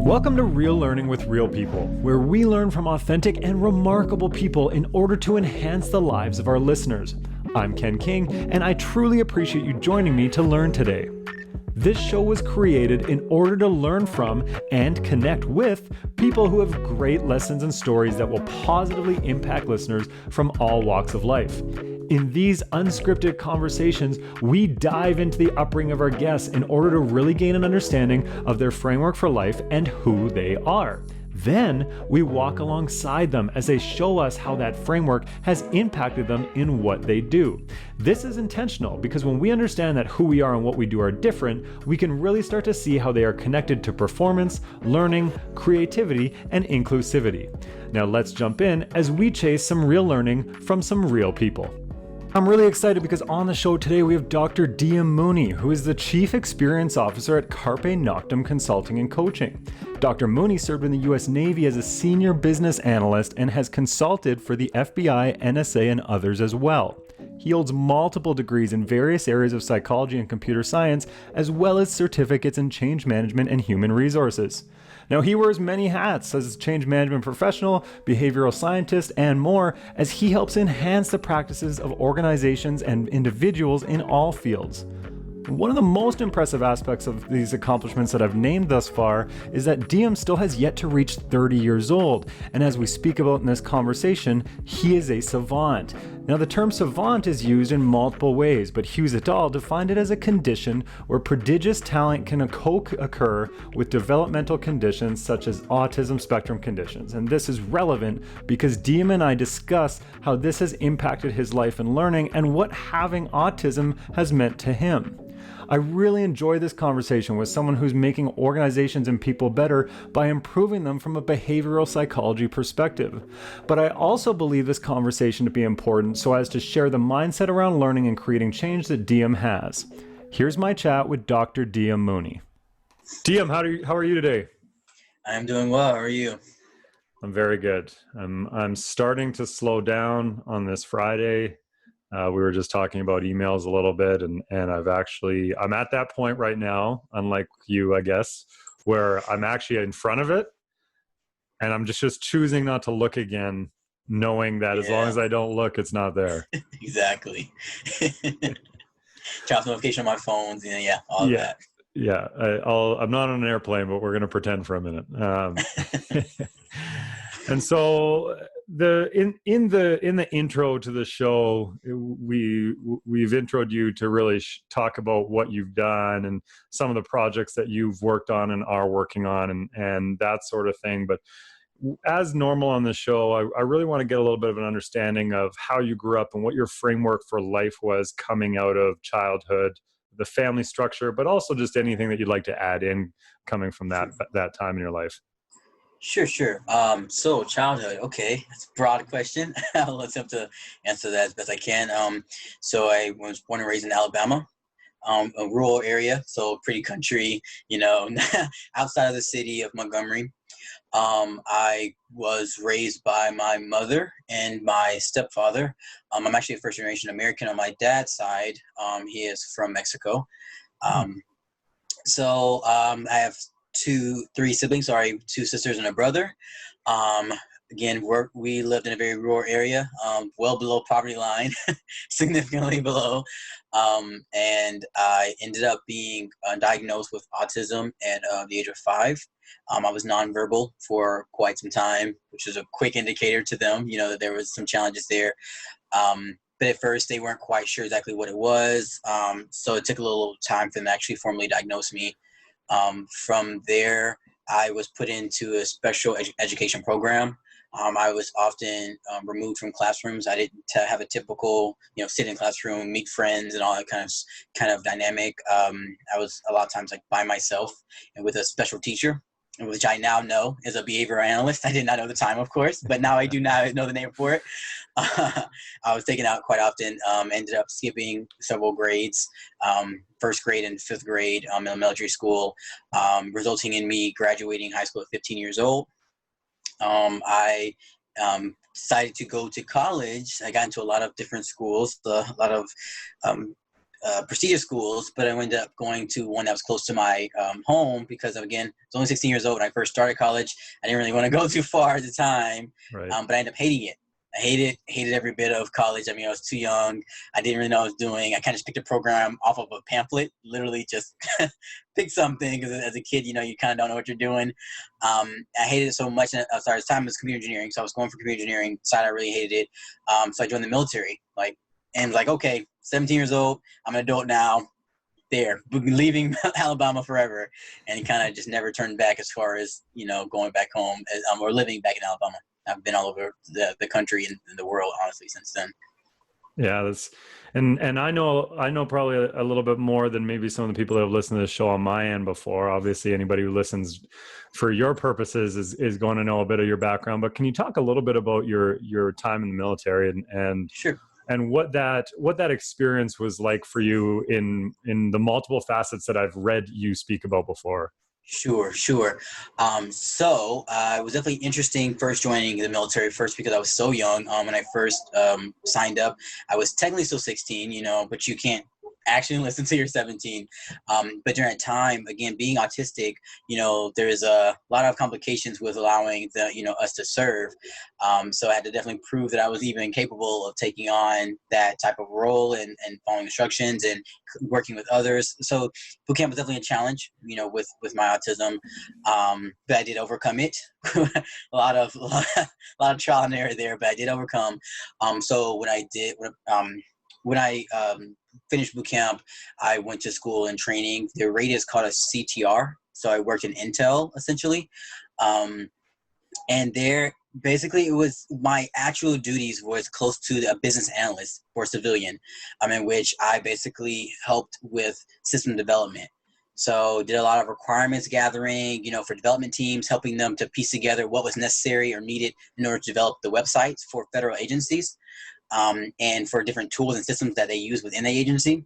Welcome to Real Learning with Real People, where we learn from authentic and remarkable people in order to enhance the lives of our listeners. I'm Ken King, and I truly appreciate you joining me to learn today. This show was created in order to learn from and connect with people who have great lessons and stories that will positively impact listeners from all walks of life. In these unscripted conversations, we dive into the upbringing of our guests in order to really gain an understanding of their framework for life and who they are. Then we walk alongside them as they show us how that framework has impacted them in what they do. This is intentional because when we understand that who we are and what we do are different, we can really start to see how they are connected to performance, learning, creativity, and inclusivity. Now let's jump in as we chase some real learning from some real people. I'm really excited because on the show today we have Dr.Diem Mooney, who is the Chief Experience Officer at Carpe Noctem Consulting and Coaching. Dr. Mooney served in the U.S. Navy as a senior business analyst and has consulted for the FBI, NSA, and others as well. He holds multiple degrees in various areas of psychology and computer science, as well as certificates in change management and human resources. Now, he wears many hats as a change management professional, behavioral scientist, and more, as he helps enhance the practices of organizations and individuals in all fields. One of the most impressive aspects of these accomplishments that I've named thus far is that Diem still has yet to reach 30 years old, and as we speak about in this conversation, he is a savant. Now, the term savant is used in multiple ways, but Hughes et al. Defined it as a condition where prodigious talent can co-occur with developmental conditions such as autism spectrum conditions. And this is relevant because Diem and I discuss how this has impacted his life and learning and what having autism has meant to him. I really enjoy this conversation with someone who's making organizations and people better by improving them from a behavioral psychology perspective. But I also believe this conversation to be important so as to share the mindset around learning and creating change that Diem has. Here's my chat with Dr. Diem Mooney. Diem, how are you today? I'm doing well. How are you? I'm very good. I'm starting to slow down on this Friday. We were just talking about emails a little bit, and I'm at that point right now, unlike you, I guess, where I'm actually in front of it, and I'm just choosing not to look again, knowing that as long as I don't look, it's not there. Exactly. Drop notification on my phones, and all of that. Yeah, I'm not on an airplane, but we're going to pretend for a minute. And so in the intro to the show, we've introed you to really talk about what you've done and some of the projects that you've worked on and are working on and that sort of thing. But as normal on the show, I really want to get a little bit of an understanding of how you grew up and what your framework for life was coming out of childhood, the family structure, but also just anything that you'd like to add in coming from that time in your life. Sure. So childhood, okay, that's a broad question. I'll attempt to answer that as best I can. So I was born and raised in Alabama, a rural area, so pretty country, outside of the city of Montgomery. I was raised by my mother and my stepfather. I'm actually a first generation American on my dad's side. He is from Mexico. So I have two sisters and a brother. Again, we lived in a very rural area, well below poverty line, significantly below. And I ended up being diagnosed with autism at the age of 5. I was nonverbal for quite some time, which is a quick indicator to them, that there was some challenges there. But at first they weren't quite sure exactly what it was. So it took a little time for them to actually formally diagnose me. From there, I was put into a special education program. I was often removed from classrooms. I didn't have a typical, sit in classroom, meet friends, and all that kind of dynamic. I was a lot of times by myself and with a special teacher, which I now know is a behavioral analyst. I did not know at the time, of course, but now I do now know the name for it. I was taken out quite often, ended up skipping several grades, first grade and fifth grade in elementary school, resulting in me graduating high school at 15 years old. I decided to go to college. I got into a lot of different schools, a lot of prestigious schools, but I ended up going to one that was close to my home because, again, I was only 16 years old when I first started college. I didn't really want to go too far at the time, Right. but I ended up hating it. I hated every bit of college. I mean, I was too young. I didn't really know what I was doing. I kind of just picked a program off of a pamphlet, literally just pick something, because as a kid, you kind of don't know what you're doing. I hated it so much. And at the time it was computer engineering, so I was going for computer engineering side. I really hated it. So I joined the military, and okay, 17 years old, I'm an adult now. There, leaving Alabama forever, and kind of just never turned back as far as going back home or living back in Alabama. I've been all over the country and the world, honestly, since then. Yeah, and I know probably a little bit more than maybe some of the people that have listened to this show on my end before. Obviously, anybody who listens for your purposes is going to know a bit of your background. But can you talk a little bit about your time in the military and Sure. And what that experience was like for you in the multiple facets that I've read you speak about before? Sure. So it was definitely interesting first joining the military, first because I was so young. When I first signed up, I was technically still 16, but you can't actually listen till you're 17. But during that time, again, being autistic, there's a lot of complications with allowing us to serve. So I had to definitely prove that I was even capable of taking on that type of role and following instructions and working with others. So boot camp was definitely a challenge, with my autism. But I did overcome it. a lot of trial and error there, but I did overcome. So when I finished boot camp, I went to school and training. The rate is called a CTR. So I worked in Intel, essentially. And there, basically, it was my actual duties was close to a business analyst for a civilian, in which I basically helped with system development. So did a lot of requirements gathering, for development teams, helping them to piece together what was necessary or needed in order to develop the websites for federal agencies. And for different tools and systems that they use within the agency.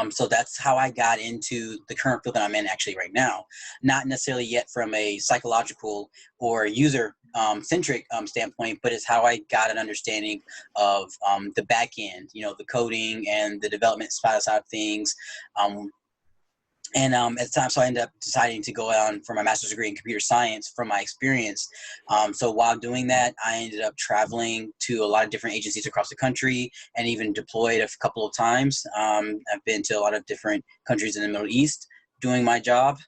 So that's how I got into the current field that I'm in actually right now. Not necessarily yet from a psychological or user centric standpoint, but it's how I got an understanding of the back end, the coding and the development side of things. And at the time, so I ended up deciding to go on for my master's degree in computer science from my experience. So while doing that, I ended up traveling to a lot of different agencies across the country and even deployed a couple of times. I've been to a lot of different countries in the Middle East doing my job.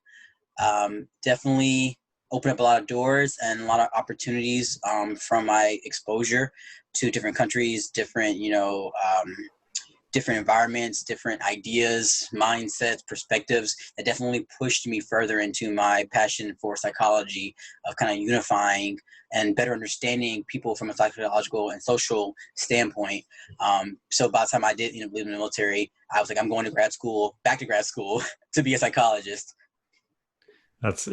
Definitely opened up a lot of doors and a lot of opportunities from my exposure to different countries, different environments, different ideas, mindsets, perspectives that definitely pushed me further into my passion for psychology, of kind of unifying and better understanding people from a psychological and social standpoint. So by the time I did, leave in the military, I was like, I'm going to back to grad school to be a psychologist. That's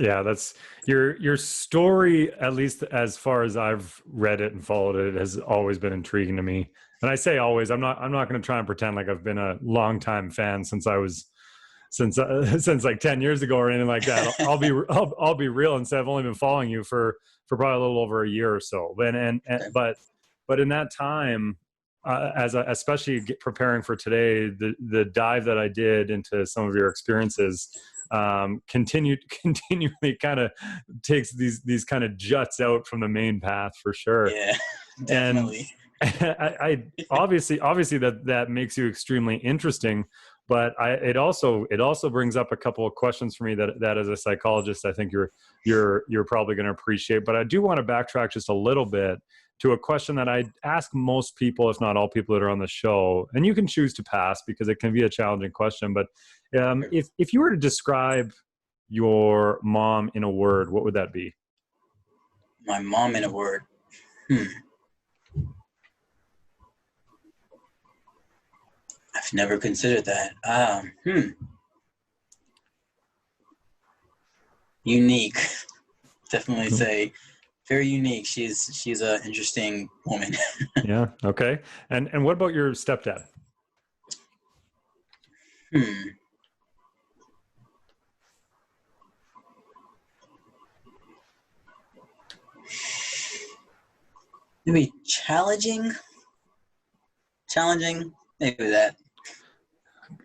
your story, at least as far as I've read it and followed it, has always been intriguing to me. And I say always, I'm not going to try and pretend like I've been a longtime fan since like 10 years ago or anything like that. I'll be real and say I've only been following you for probably a little over a year or so. But in that time, especially preparing for today, the dive that I did into some of your experiences continually kind of takes these kind of juts out from the main path for sure. Yeah, definitely. And I obviously that makes you extremely interesting, but it also brings up a couple of questions for me that as a psychologist I think you're probably going to appreciate. But I do want to backtrack just a little bit to a question that I ask most people, if not all people that are on the show, and you can choose to pass because it can be a challenging question. But if you were to describe your mom in a word, what would that be? My mom in a word. I've never considered that. Unique. Definitely say very unique. She's an interesting woman. Yeah. Okay. And what about your stepdad? Maybe challenging. Maybe that.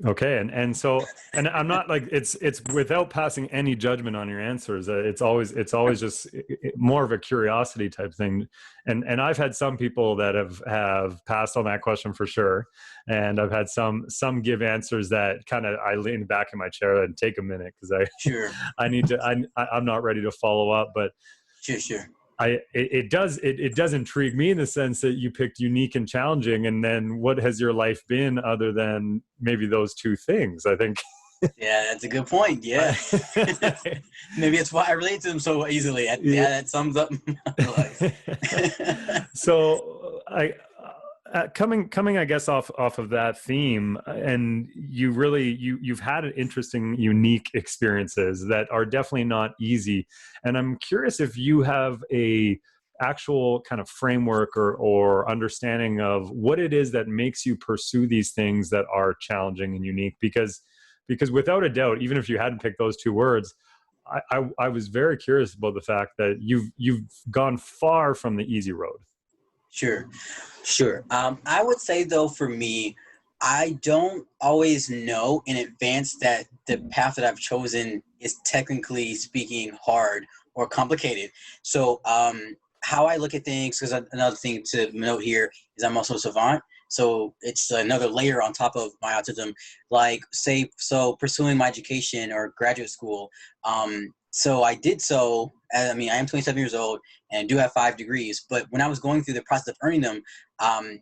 Okay. And so, and I'm not like, it's without passing any judgment on your answers. It's always just more of a curiosity type thing. And I've had some people that have passed on that question for sure. And I've had some give answers that kind of, I lean back in my chair and take a minute because Sure. I need to, I'm not ready to follow up, but Sure. it does intrigue me in the sense that you picked unique and challenging, and then what has your life been other than maybe those two things? I think. Yeah, that's a good point. Yeah. Maybe it's why I relate to them so easily. Yeah, that sums up my life. So coming, I guess, off of that theme, and you've had an interesting, unique experiences that are definitely not easy. And I'm curious if you have a actual kind of framework or understanding of what it is that makes you pursue these things that are challenging and unique, because without a doubt, even if you hadn't picked those two words, I was very curious about the fact that you've gone far from the easy road. Sure. I would say, though, for me, I don't always know in advance that the path that I've chosen is technically speaking hard or complicated. So how I look at things, because another thing to note here is I'm also a savant. So it's another layer on top of my autism, like pursuing my education or graduate school. So I did so. I am 27 years old and do have 5 degrees. But when I was going through the process of earning them,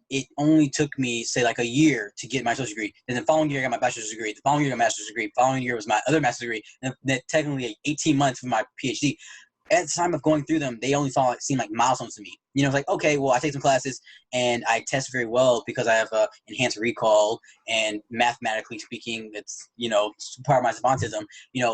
it only took me, say, like a year to get my associate degree. And the following year, I got my bachelor's degree. The following year, I got my master's degree. The following year was my other master's degree. And then technically 18 months for my PhD. At the time of going through them, they only seemed like milestones to me. It's like, okay, well, I take some classes and I test very well because I have enhanced recall, and mathematically speaking, it's, part of my savantism.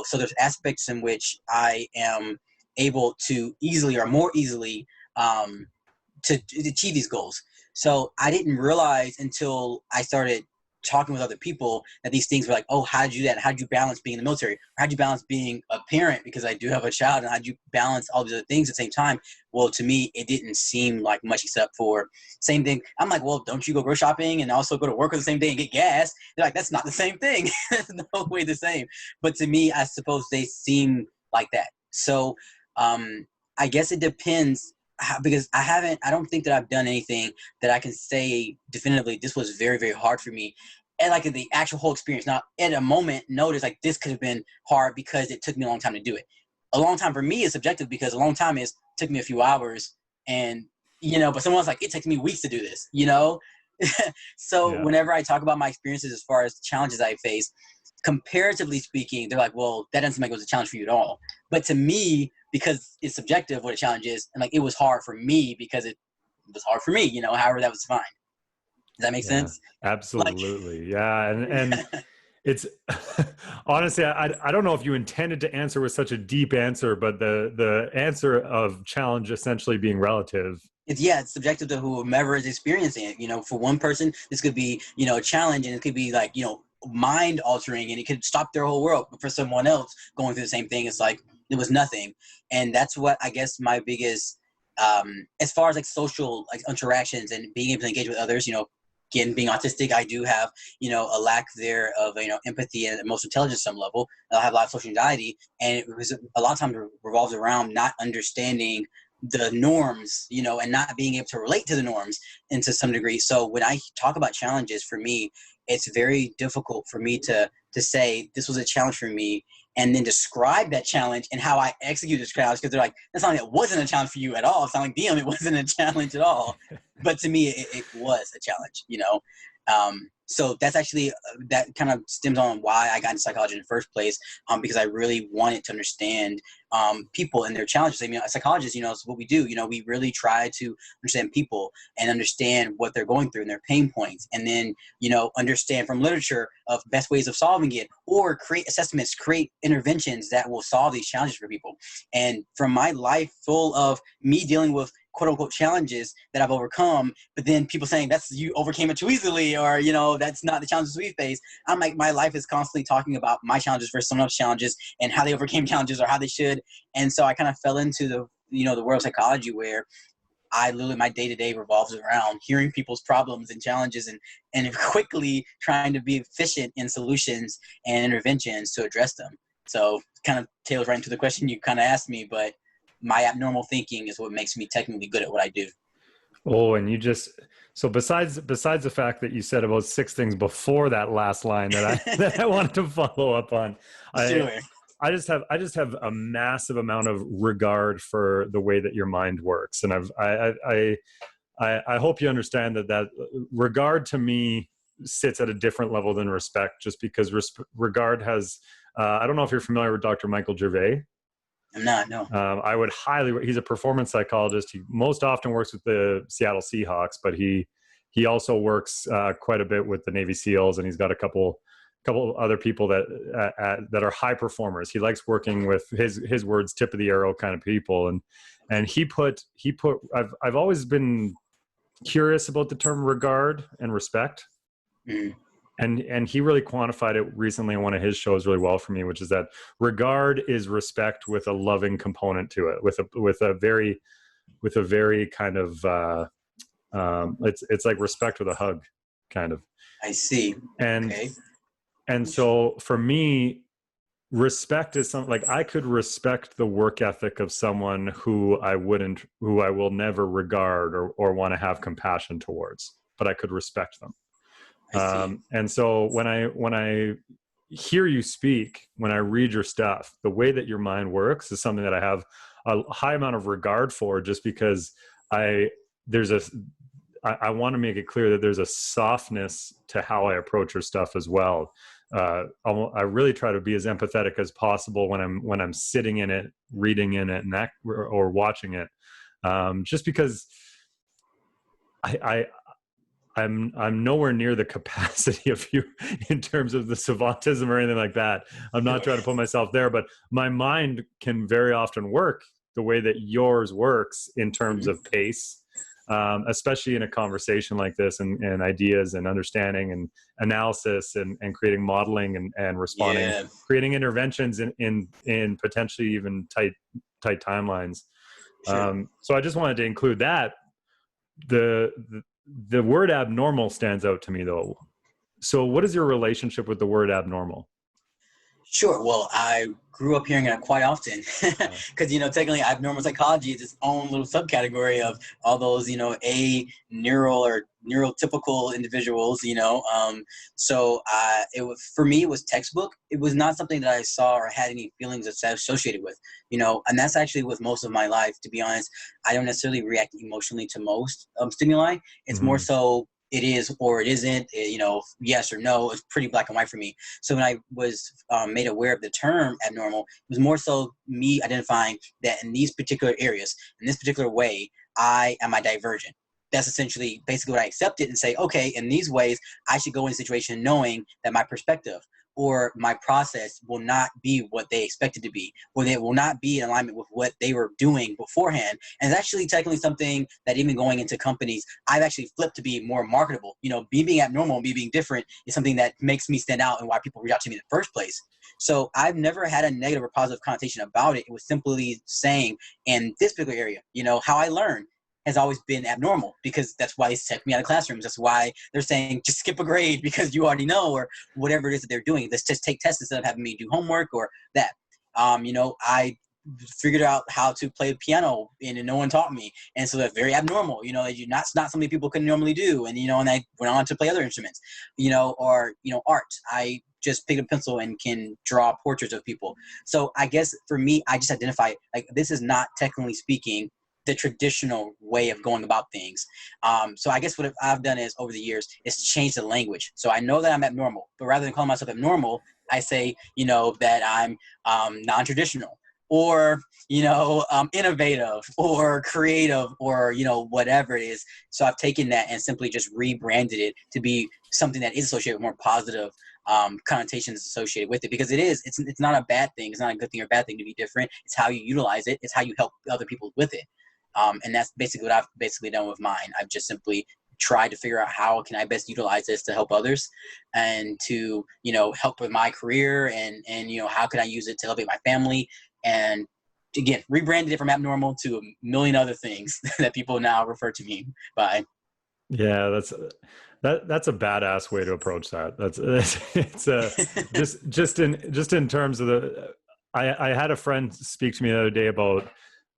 So there's aspects in which I am able to easily or more easily to achieve these goals. So I didn't realize until I started talking with other people that these things were like, oh, how did you do that? How did you balance being in the military? Or how did you balance being a parent? Because I do have a child, and how did you balance all these other things at the same time? Well, to me, it didn't seem like much except for same thing. I'm like, well, don't you go grocery shopping and also go to work on the same day and get gas? They're like, that's not the same thing. That's no way the same. But to me, I suppose they seem like that. So I guess it depends. Because I don't think that I've done anything that I can say definitively this was very, very hard for me. And like in the actual whole experience, not at a moment notice like this could have been hard because it took me a long time to do it. A long time for me is subjective because a long time took me a few hours, and but someone else like it takes me weeks to do this, So yeah. Whenever I talk about my experiences as far as the challenges I face, comparatively speaking, they're like, well, that doesn't seem like it was a challenge for you at all. But to me, because it's subjective what a challenge is, and like it was hard for me because it was hard for me, however that was defined. Does that make sense? Absolutely. And it's honestly, I don't know if you intended to answer with such a deep answer, but the answer of challenge essentially being relative. It's subjective to whomever is experiencing it. For one person, this could be, a challenge, and it could be like, mind altering, and it could stop their whole world. But for someone else going through the same thing, it's like it was nothing. And that's what I guess my biggest as far as like social like interactions and being able to engage with others, again, being autistic, I do have a lack there of empathy and emotional intelligence at some level. I have a lot of social anxiety, and it was a lot of times revolves around not understanding the norms, and not being able to relate to the norms into some degree. So when I talk about challenges, for me, it's very difficult for me to say this was a challenge for me and then describe that challenge and how I execute this challenge, because they're like, that's not like it wasn't a challenge for you at all. It's not like, Diem, it wasn't a challenge at all. But to me, it was a challenge, So that's actually, that kind of stems on why I got into psychology in the first place, because I really wanted to understand people and their challenges. Psychologists, it's what we do. We really try to understand people and understand what they're going through and their pain points. And then, understand from literature of best ways of solving it, or create assessments, create interventions that will solve these challenges for people. And from my life full of me dealing with quote unquote challenges that I've overcome, but then people saying you overcame it too easily, or, that's not the challenges we face. I'm like, my life is constantly talking about my challenges versus someone else's challenges and how they overcame challenges or how they should. And so I kind of fell into the world of psychology, where I literally, my day-to-day revolves around hearing people's problems and challenges and quickly trying to be efficient in solutions and interventions to address them. So kind of tails right into the question you kind of asked me, but my abnormal thinking is what makes me technically good at what I do. Oh, and so besides the fact that you said about 6 things before that last line that I wanted to follow up on, Sure. I just have a massive amount of regard for the way that your mind works, and I hope you understand that regard to me sits at a different level than respect, just because regard has. I don't know if you're familiar with Dr. Michael Gervais. I'm not, no. I would he's a performance psychologist. He most often works with the Seattle Seahawks, but he also works quite a bit with the Navy SEALs, and he's got a couple other people that are high performers. He likes working with his words, tip of the arrow kind of people. And he put I've always been curious about the term regard and respect. Mm. And he really quantified it recently in one of his shows really well for me, which is that regard is respect with a loving component to it, with a very kind of it's like respect with a hug, kind of. I see. And okay. And so for me, respect is something like I could respect the work ethic of someone who I will never regard or want to have compassion towards, but I could respect them. And so when I hear you speak, when I read your stuff, the way that your mind works is something that I have a high amount of regard for, just because I want to make it clear that there's a softness to how I approach your stuff as well. I really try to be as empathetic as possible when I'm sitting in it, reading in it, or watching it, just because I'm nowhere near the capacity of you in terms of the savantism or anything like that. I'm not trying to put myself there, but my mind can very often work the way that yours works in terms of pace, especially in a conversation like this, and ideas and understanding and analysis and creating modeling and responding, creating interventions in potentially even tight timelines. Sure. So I just wanted to include that. The word abnormal stands out to me, though. So what is your relationship with the word abnormal? Sure. Well, I grew up hearing it quite often because, technically abnormal psychology is its own little subcategory of all those, neural or neurotypical individuals, So for me, it was textbook. It was not something that I saw or had any feelings associated with, and that's actually with most of my life, to be honest. I don't necessarily react emotionally to most stimuli. It's more so it is or it isn't, yes or no. It's pretty black and white for me. So when I was made aware of the term abnormal, it was more so me identifying that in these particular areas, in this particular way, I am a divergent. That's essentially basically what I accepted and say, okay, in these ways, I should go in a situation knowing that my perspective or my process will not be what they expected to be, or they will not be in alignment with what they were doing beforehand. And it's actually technically something that even going into companies, I've actually flipped to be more marketable. Me being abnormal, me being different is something that makes me stand out and why people reach out to me in the first place. So I've never had a negative or positive connotation about it. It was simply saying in this particular area, how I learn has always been abnormal, because that's why they set me out of classrooms. That's why they're saying just skip a grade because you already know, or whatever it is that they're doing. Let's just take tests instead of having me do homework or that. I figured out how to play the piano and no one taught me. And so that's very abnormal, not something people could normally do. And, and I went on to play other instruments, or art. I just pick a pencil and can draw portraits of people. So I guess for me, I just identify like this is not technically speaking the traditional way of going about things. So I guess what I've done is over the years is change the language. So I know that I'm abnormal, but rather than calling myself abnormal, I say, that I'm non-traditional, or, innovative or creative, or, whatever it is. So I've taken that and simply just rebranded it to be something that is associated with more positive connotations associated with it, because it's not a bad thing. It's not a good thing or bad thing to be different. It's how you utilize it. It's how you help other people with it. And that's basically what I've basically done with mine. I've just simply tried to figure out how can I best utilize this to help others and to, help with my career and how can I use it to elevate my family and again, rebranded it from abnormal to a million other things that people now refer to me by. Yeah, that's a badass way to approach that. It's just in terms of I had a friend speak to me the other day about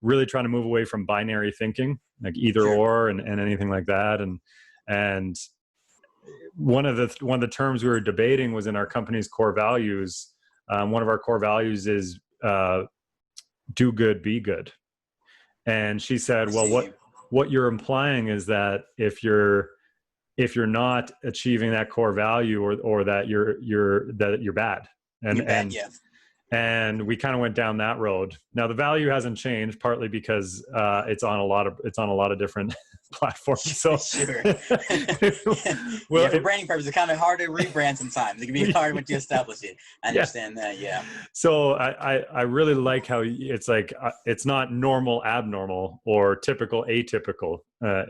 really trying to move away from binary thinking, like either Sure. or and anything like that. And one of the terms we were debating was in our company's core values. One of our core values is do good, be good. And she said, well, what you're implying is that if you're not achieving that core value, or that you're bad. And we kind of went down that road. Now the value hasn't changed, partly because it's on a lot of different platforms. So sure. Well, for branding purposes, it's kind of hard to rebrand sometimes. It can be hard once you establish it. I understand that. Yeah. So I really like how it's like it's not normal, abnormal, or typical, atypical. I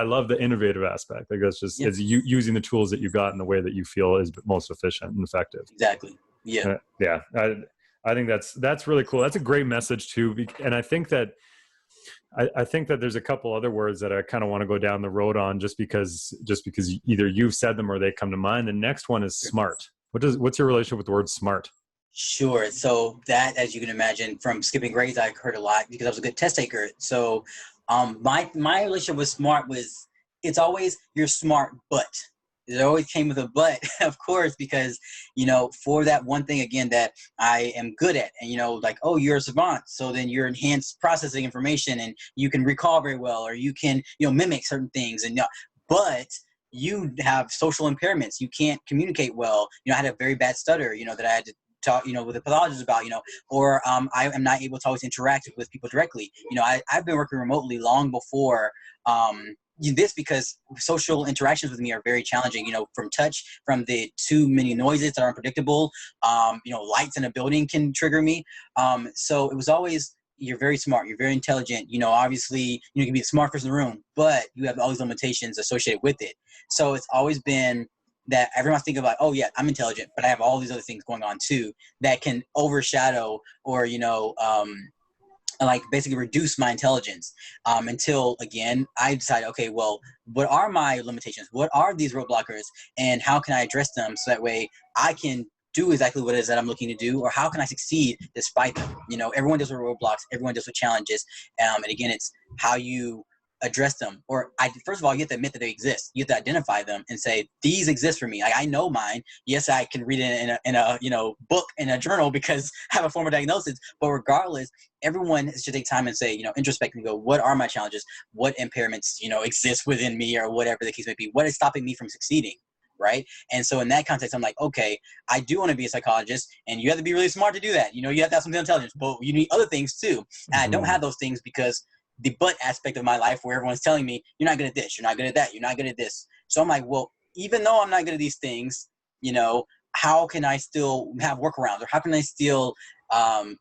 love the innovative aspect. Like that's just it's using the tools that you got in the way that you feel is most efficient and effective. Exactly. Yeah. I think that's really cool. That's a great message too. And I think that there's a couple other words that I kind of want to go down the road on just because either you've said them or they come to mind. The next one is smart. What's your relationship with the word smart? Sure. So that, as you can imagine, from skipping grades, I heard a lot because I was a good test taker. So my relationship with smart was, it's always you're smart, but it always came with a but, of course, because, for that one thing, again, that I am good at, and, like, oh, you're a savant. So then you're enhanced processing information and you can recall very well, or you can, mimic certain things. But you have social impairments. You can't communicate well. I had a very bad stutter, that I had to talk, with a pathologist about, or I am not able to always interact with people directly. I've been working remotely long before this, because social interactions with me are very challenging, from touch, from the too many noises that are unpredictable, lights in a building can trigger me. So it was always, you're very smart, you're very intelligent, obviously, you can be the smartest person in the room, but you have all these limitations associated with it. So it's always been that everyone's thinking about, oh yeah, I'm intelligent, but I have all these other things going on too that can overshadow or, like basically reduce my intelligence, until, again, I decide, okay, well, what are my limitations? What are these roadblockers, and how can I address them so that way I can do exactly what it is that I'm looking to do, or how can I succeed despite them? Everyone deals with roadblocks, everyone deals with challenges, and again, it's how you address them. Or first of all, you have to admit that they exist. You have to identify them and say, these exist for me. Like, I know mine. Yes, I can read it in a book, in a journal, because I have a formal diagnosis. But regardless, everyone should take time and say, introspect and go, what are my challenges? What impairments, exist within me, or whatever the case may be? What is stopping me from succeeding? Right. And so in that context, I'm like, okay, I do want to be a psychologist, and you have to be really smart to do that. You have to have some intelligence, but you need other things too. And I don't have those things because the but aspect of my life, where everyone's telling me, you're not good at this, you're not good at that, you're not good at this. So I'm like, well, even though I'm not good at these things, how can I still have workarounds, or how can I still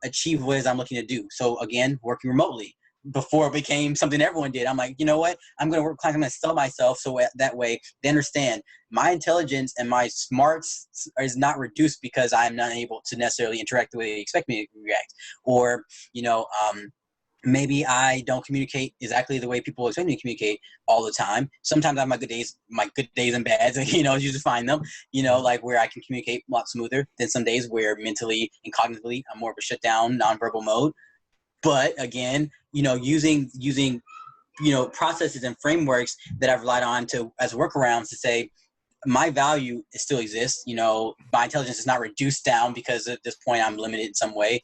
achieve what it is I'm looking to do? So again, working remotely. Before it became something everyone did, I'm like, you know what? I'm going to work, I'm going to sell myself so that way they understand my intelligence and my smarts is not reduced because I'm not able to necessarily interact the way they expect me to react. Or, maybe I don't communicate exactly the way people expect me to communicate all the time. Sometimes I have my good days and bads, you just find them, like where I can communicate a lot smoother than some days where mentally and cognitively I'm more of a shutdown, nonverbal mode. But again, using processes and frameworks that I've relied on as workarounds to say, my value still exists. My intelligence is not reduced down because at this point I'm limited in some way.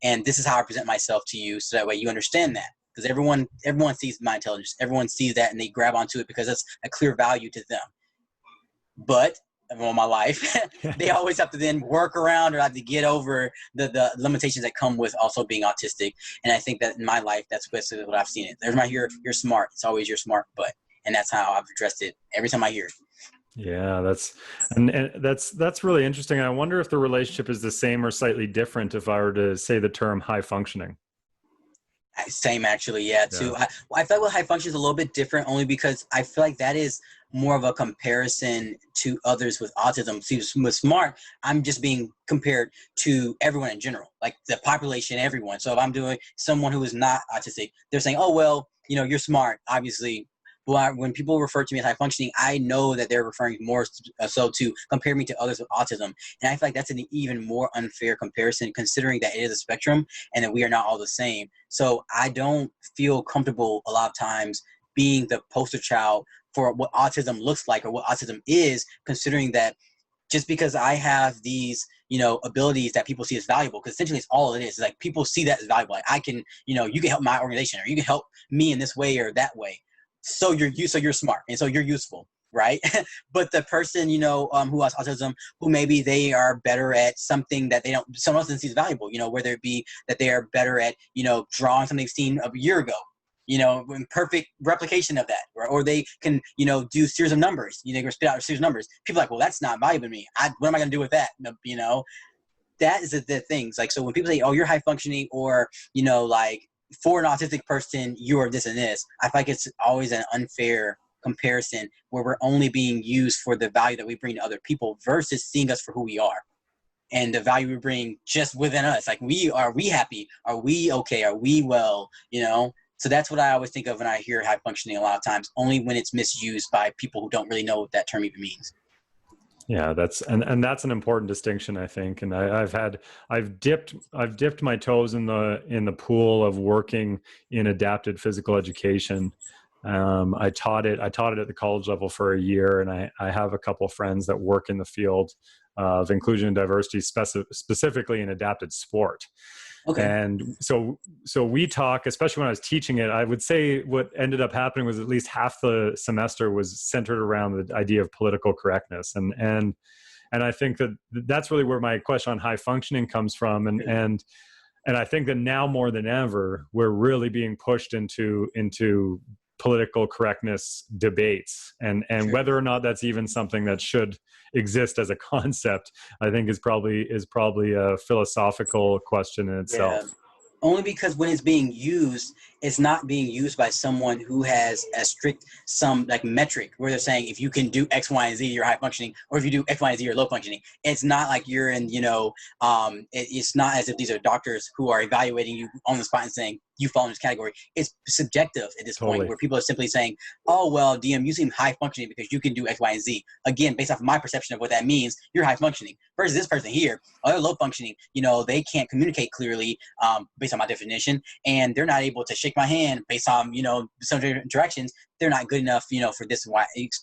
And this is how I present myself to you, so that way you understand that. Because everyone sees my intelligence. Everyone sees that, and they grab onto it because it's a clear value to them. But all my life, they always have to then work around or have to get over the limitations that come with also being autistic. And I think that in my life, that's basically what I've seen it. Every time I hear you're smart, it's always you're smart, but, and that's how I've addressed it every time I hear it. Yeah, that's really interesting. I wonder if the relationship is the same or slightly different if I were to say the term high functioning. Same, actually, yeah, too. I feel like with high function is a little bit different, only because I feel like that is more of a comparison to others with autism. See, with smart, I'm just being compared to everyone in general, like the population, everyone. So if I'm doing someone who is not autistic, they're saying, "Oh, well, you're smart, obviously." Well, when people refer to me as high functioning, I know that they're referring more so to compare me to others with autism. And I feel like that's an even more unfair comparison, considering that it is a spectrum and that we are not all the same. So I don't feel comfortable a lot of times being the poster child for what autism looks like or what autism is, considering that just because I have these, abilities that people see as valuable, because essentially it's all it is. It's like people see that as valuable. Like I can, you can help my organization, or you can help me in this way or that way. So you're smart, and so you're useful, right? But the person, who has autism, who maybe they are better at something that someone else sees valuable, whether it be that they are better at, drawing something they've seen a year ago, in perfect replication of that, or they can, do series of numbers, they can spit out a series of numbers. People are like, well, that's not valuable to me. What am I going to do with that? That is the things. Like, so when people say, oh, you're high functioning, or, like, for an autistic person, you are this and this, I feel like it's always an unfair comparison where we're only being used for the value that we bring to other people versus seeing us for who we are and the value we bring just within us. Like, are we happy? Are we okay? Are we well? So that's what I always think of when I hear high functioning a lot of times, only when it's misused by people who don't really know what that term even means. Yeah, that's that's an important distinction, I think. And I've dipped my toes in the pool of working in adapted physical education. I taught it at the college level for a year, and I have a couple of friends that work in the field of inclusion and diversity, specifically in adapted sport. Okay. And so we talk, especially when I was teaching it, I would say what ended up happening was at least half the semester was centered around the idea of political correctness. And I think that's really where my question on high functioning comes from. And I think that now more than ever, we're really being pushed into political correctness debates, and Sure. whether or not that's even something that should exist as a concept, I think is probably a philosophical question in itself. Yeah. Only because when it's being used, it's not being used by someone who has a strict some like metric where they're saying if you can do X, Y, and Z, you're high functioning, or if you do X, Y, and Z, you're low functioning. It's not like you're in, it's not as if these are doctors who are evaluating you on the spot and saying you fall in this category. It's subjective at this Totally. point, where people are simply saying, oh, well, DM, you seem high functioning because you can do X, Y, and Z. Again, based off of my perception of what that means, you're high functioning. Versus this person here, they're low functioning. They can't communicate clearly based on my definition, and they're not able to shake my hand based on, some directions. They're not good enough, for this.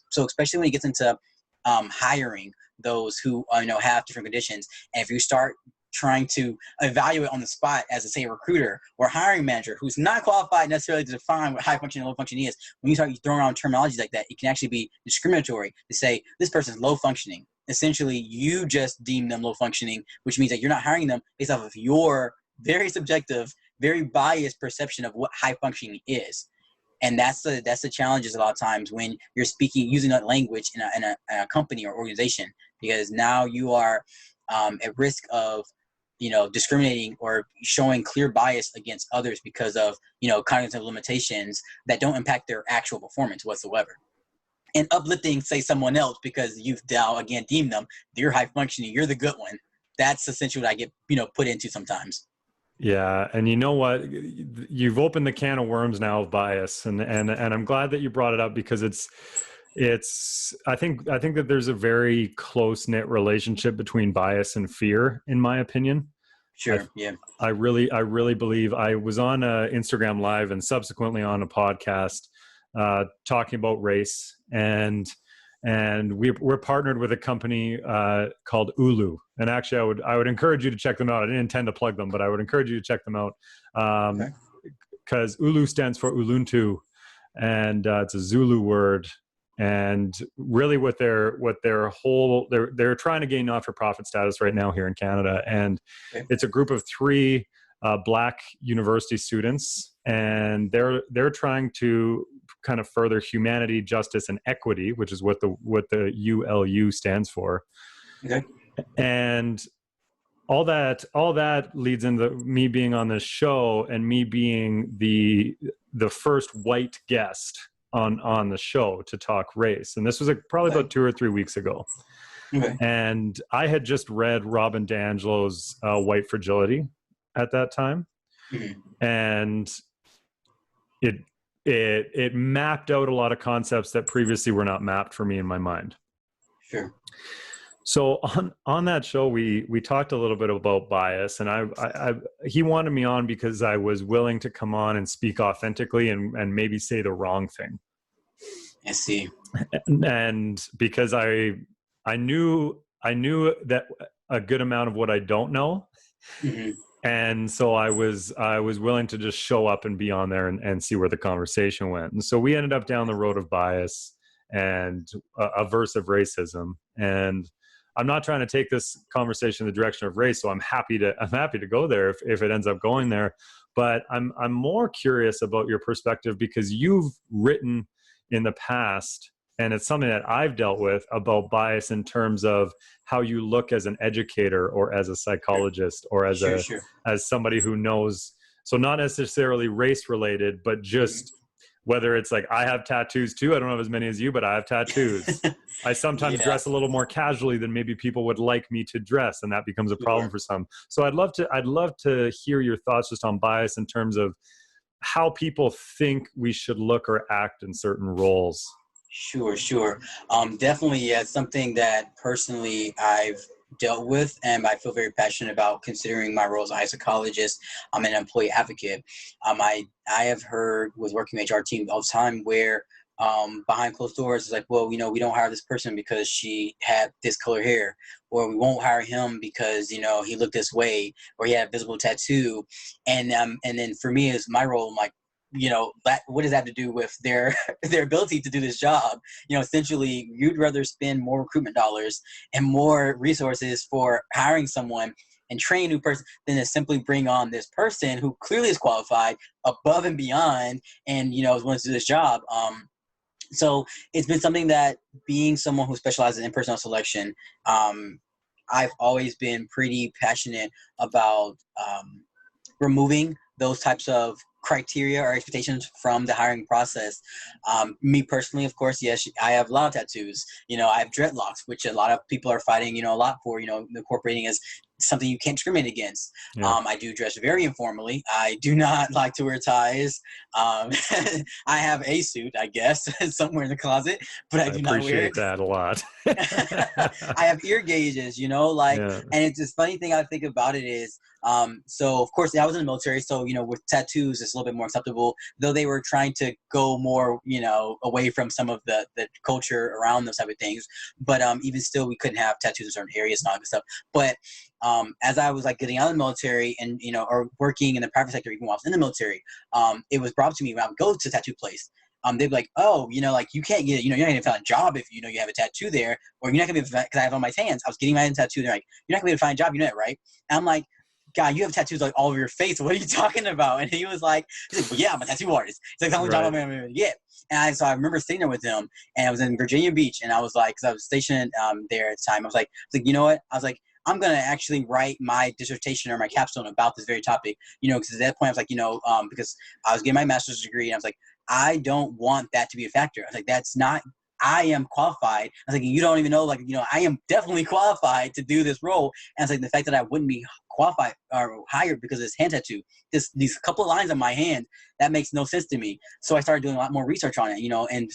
So especially when it gets into hiring those who, have different conditions, and if you start trying to evaluate on the spot as a, say, a recruiter or a hiring manager who's not qualified necessarily to define what high functioning and low functioning is, when you start throwing around terminology like that, it can actually be discriminatory to say this person's low functioning. Essentially, you just deem them low functioning, which means that you're not hiring them based off of your very subjective, very biased perception of what high functioning is. And that's the challenges a lot of times when you're using that language in a company or organization, because now you are at risk of discriminating or showing clear bias against others because of cognitive limitations that don't impact their actual performance whatsoever, and uplifting, say, someone else because you've now again deemed them you're high functioning, you're the good one. That's essentially what I get put into sometimes. Yeah, and you know what? You've opened the can of worms now of bias, and I'm glad that you brought it up, because I think that there's a very close-knit relationship between bias and fear, in my opinion. Sure. Yeah. I really believe. I was on Instagram Live and subsequently on a podcast talking about race, and we're partnered with a company called Ulu. And actually, I would encourage you to check them out. I didn't intend to plug them, but I would encourage you to check them out, because Ulu stands for Ubuntu, and it's a Zulu word. And really, they're trying to gain not-for-profit status right now here in Canada, and it's a group of 3 Black university students, and they're trying to kind of further humanity, justice, and equity, which is what the ULU stands for. Okay. And all that leads into me being on this show and me being the first white guest on the show to talk race. And this was probably about 2 or 3 weeks ago. Okay. And I had just read Robin DiAngelo's White Fragility at that time. Mm-hmm. And it mapped out a lot of concepts that previously were not mapped for me in my mind. Sure. So on that show, we talked a little bit about bias, and he wanted me on because I was willing to come on and speak authentically and maybe say the wrong thing. I see. And because I knew that a good amount of what I don't know. Mm-hmm. And so I was willing to just show up and be on there and see where the conversation went. And so we ended up down the road of bias and aversive racism. And I'm not trying to take this conversation in the direction of race, so I'm happy to go there if it ends up going there. But I'm more curious about your perspective, because you've written in the past, and it's something that I've dealt with, about bias in terms of how you look as an educator or as a psychologist or as as somebody who knows. So not necessarily race related, but just whether it's like, I have tattoos too. I don't have as many as you, but I have tattoos. I sometimes dress a little more casually than maybe people would like me to dress, and that becomes a problem for some. So I'd love to hear your thoughts just on bias in terms of how people think we should look or act in certain roles. Sure. Definitely, yeah, it's something that personally I've dealt with, and I feel very passionate about, considering my role as a psychologist. I'm an employee advocate. I have heard with working with HR team all the time where behind closed doors it's like, well, we don't hire this person because she had this color hair, or we won't hire him because he looked this way, or he had a visible tattoo. And then for me, as my role, I'm like, what does that have to do with their ability to do this job? Essentially, you'd rather spend more recruitment dollars and more resources for hiring someone and train a new person than to simply bring on this person who clearly is qualified above and beyond and is willing to do this job. So it's been something that, being someone who specializes in personnel selection, I've always been pretty passionate about removing those types of criteria or expectations from the hiring process. Me personally, of course, yes, I have a lot of tattoos. I have dreadlocks, which a lot of people are fighting, a lot for, incorporating as something you can't discriminate against. Yeah. I do dress very informally. I do not like to wear ties. I have a suit, I guess, somewhere in the closet, but I do not wear it. I appreciate that a lot. I have ear gauges, and it's this funny thing I think about it is, so of course I was in the military, so with tattoos it's a little bit more acceptable, though they were trying to go more away from some of the culture around those type of things, but even still we couldn't have tattoos in certain areas and all that stuff. But as I was getting out of the military and or working in the private sector, even while I was in the military, it was brought to me when I would go to a tattoo place. They'd be like, oh, you can't get, you're not going to find a job if you have a tattoo there, or you're not going to be, because I have on my hands. I was getting my own tattoo. They're like, you're not going to be able to find a job, you know that, right? And I'm like, God, you have tattoos all over your face. What are you talking about? And he was like, well, yeah, I'm a tattoo artist. It's like the only job I'm going to get. And so I remember sitting there with him, and I was in Virginia Beach, and I was like, because I was stationed there at the time, I was like, you know what? I was like, I'm going to actually write my dissertation or my capstone about this very topic, because at that point I was like, because I was getting my master's degree, and I was like, I don't want that to be a factor. I was like, that's not, I am qualified. I was like, you don't even know, I am definitely qualified to do this role. And it's like the fact that I wouldn't be qualified or hired because of this hand tattoo, these couple of lines on my hand, that makes no sense to me. So I started doing a lot more research on it, and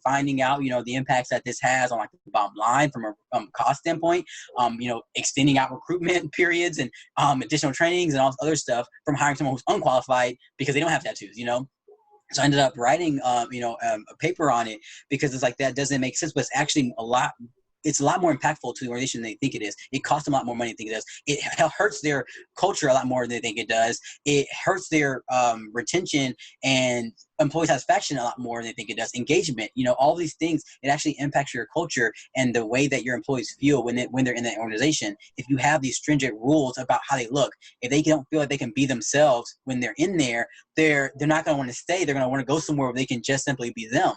finding out, the impacts that this has on the bottom line from a cost standpoint, extending out recruitment periods and additional trainings and all this other stuff from hiring someone who's unqualified because they don't have tattoos, So I ended up writing, a paper on it, because it's like, that doesn't make sense, but it's actually it's a lot more impactful to the organization than they think it is. It costs them a lot more money than they think it does. It hurts their culture a lot more than they think it does. It hurts their retention and employee satisfaction a lot more than they think it does. Engagement, all these things, it actually impacts your culture and the way that your employees feel when they're in that organization. If you have these stringent rules about how they look, if they don't feel like they can be themselves when they're in there, they're not going to want to stay. They're going to want to go somewhere where they can just simply be them.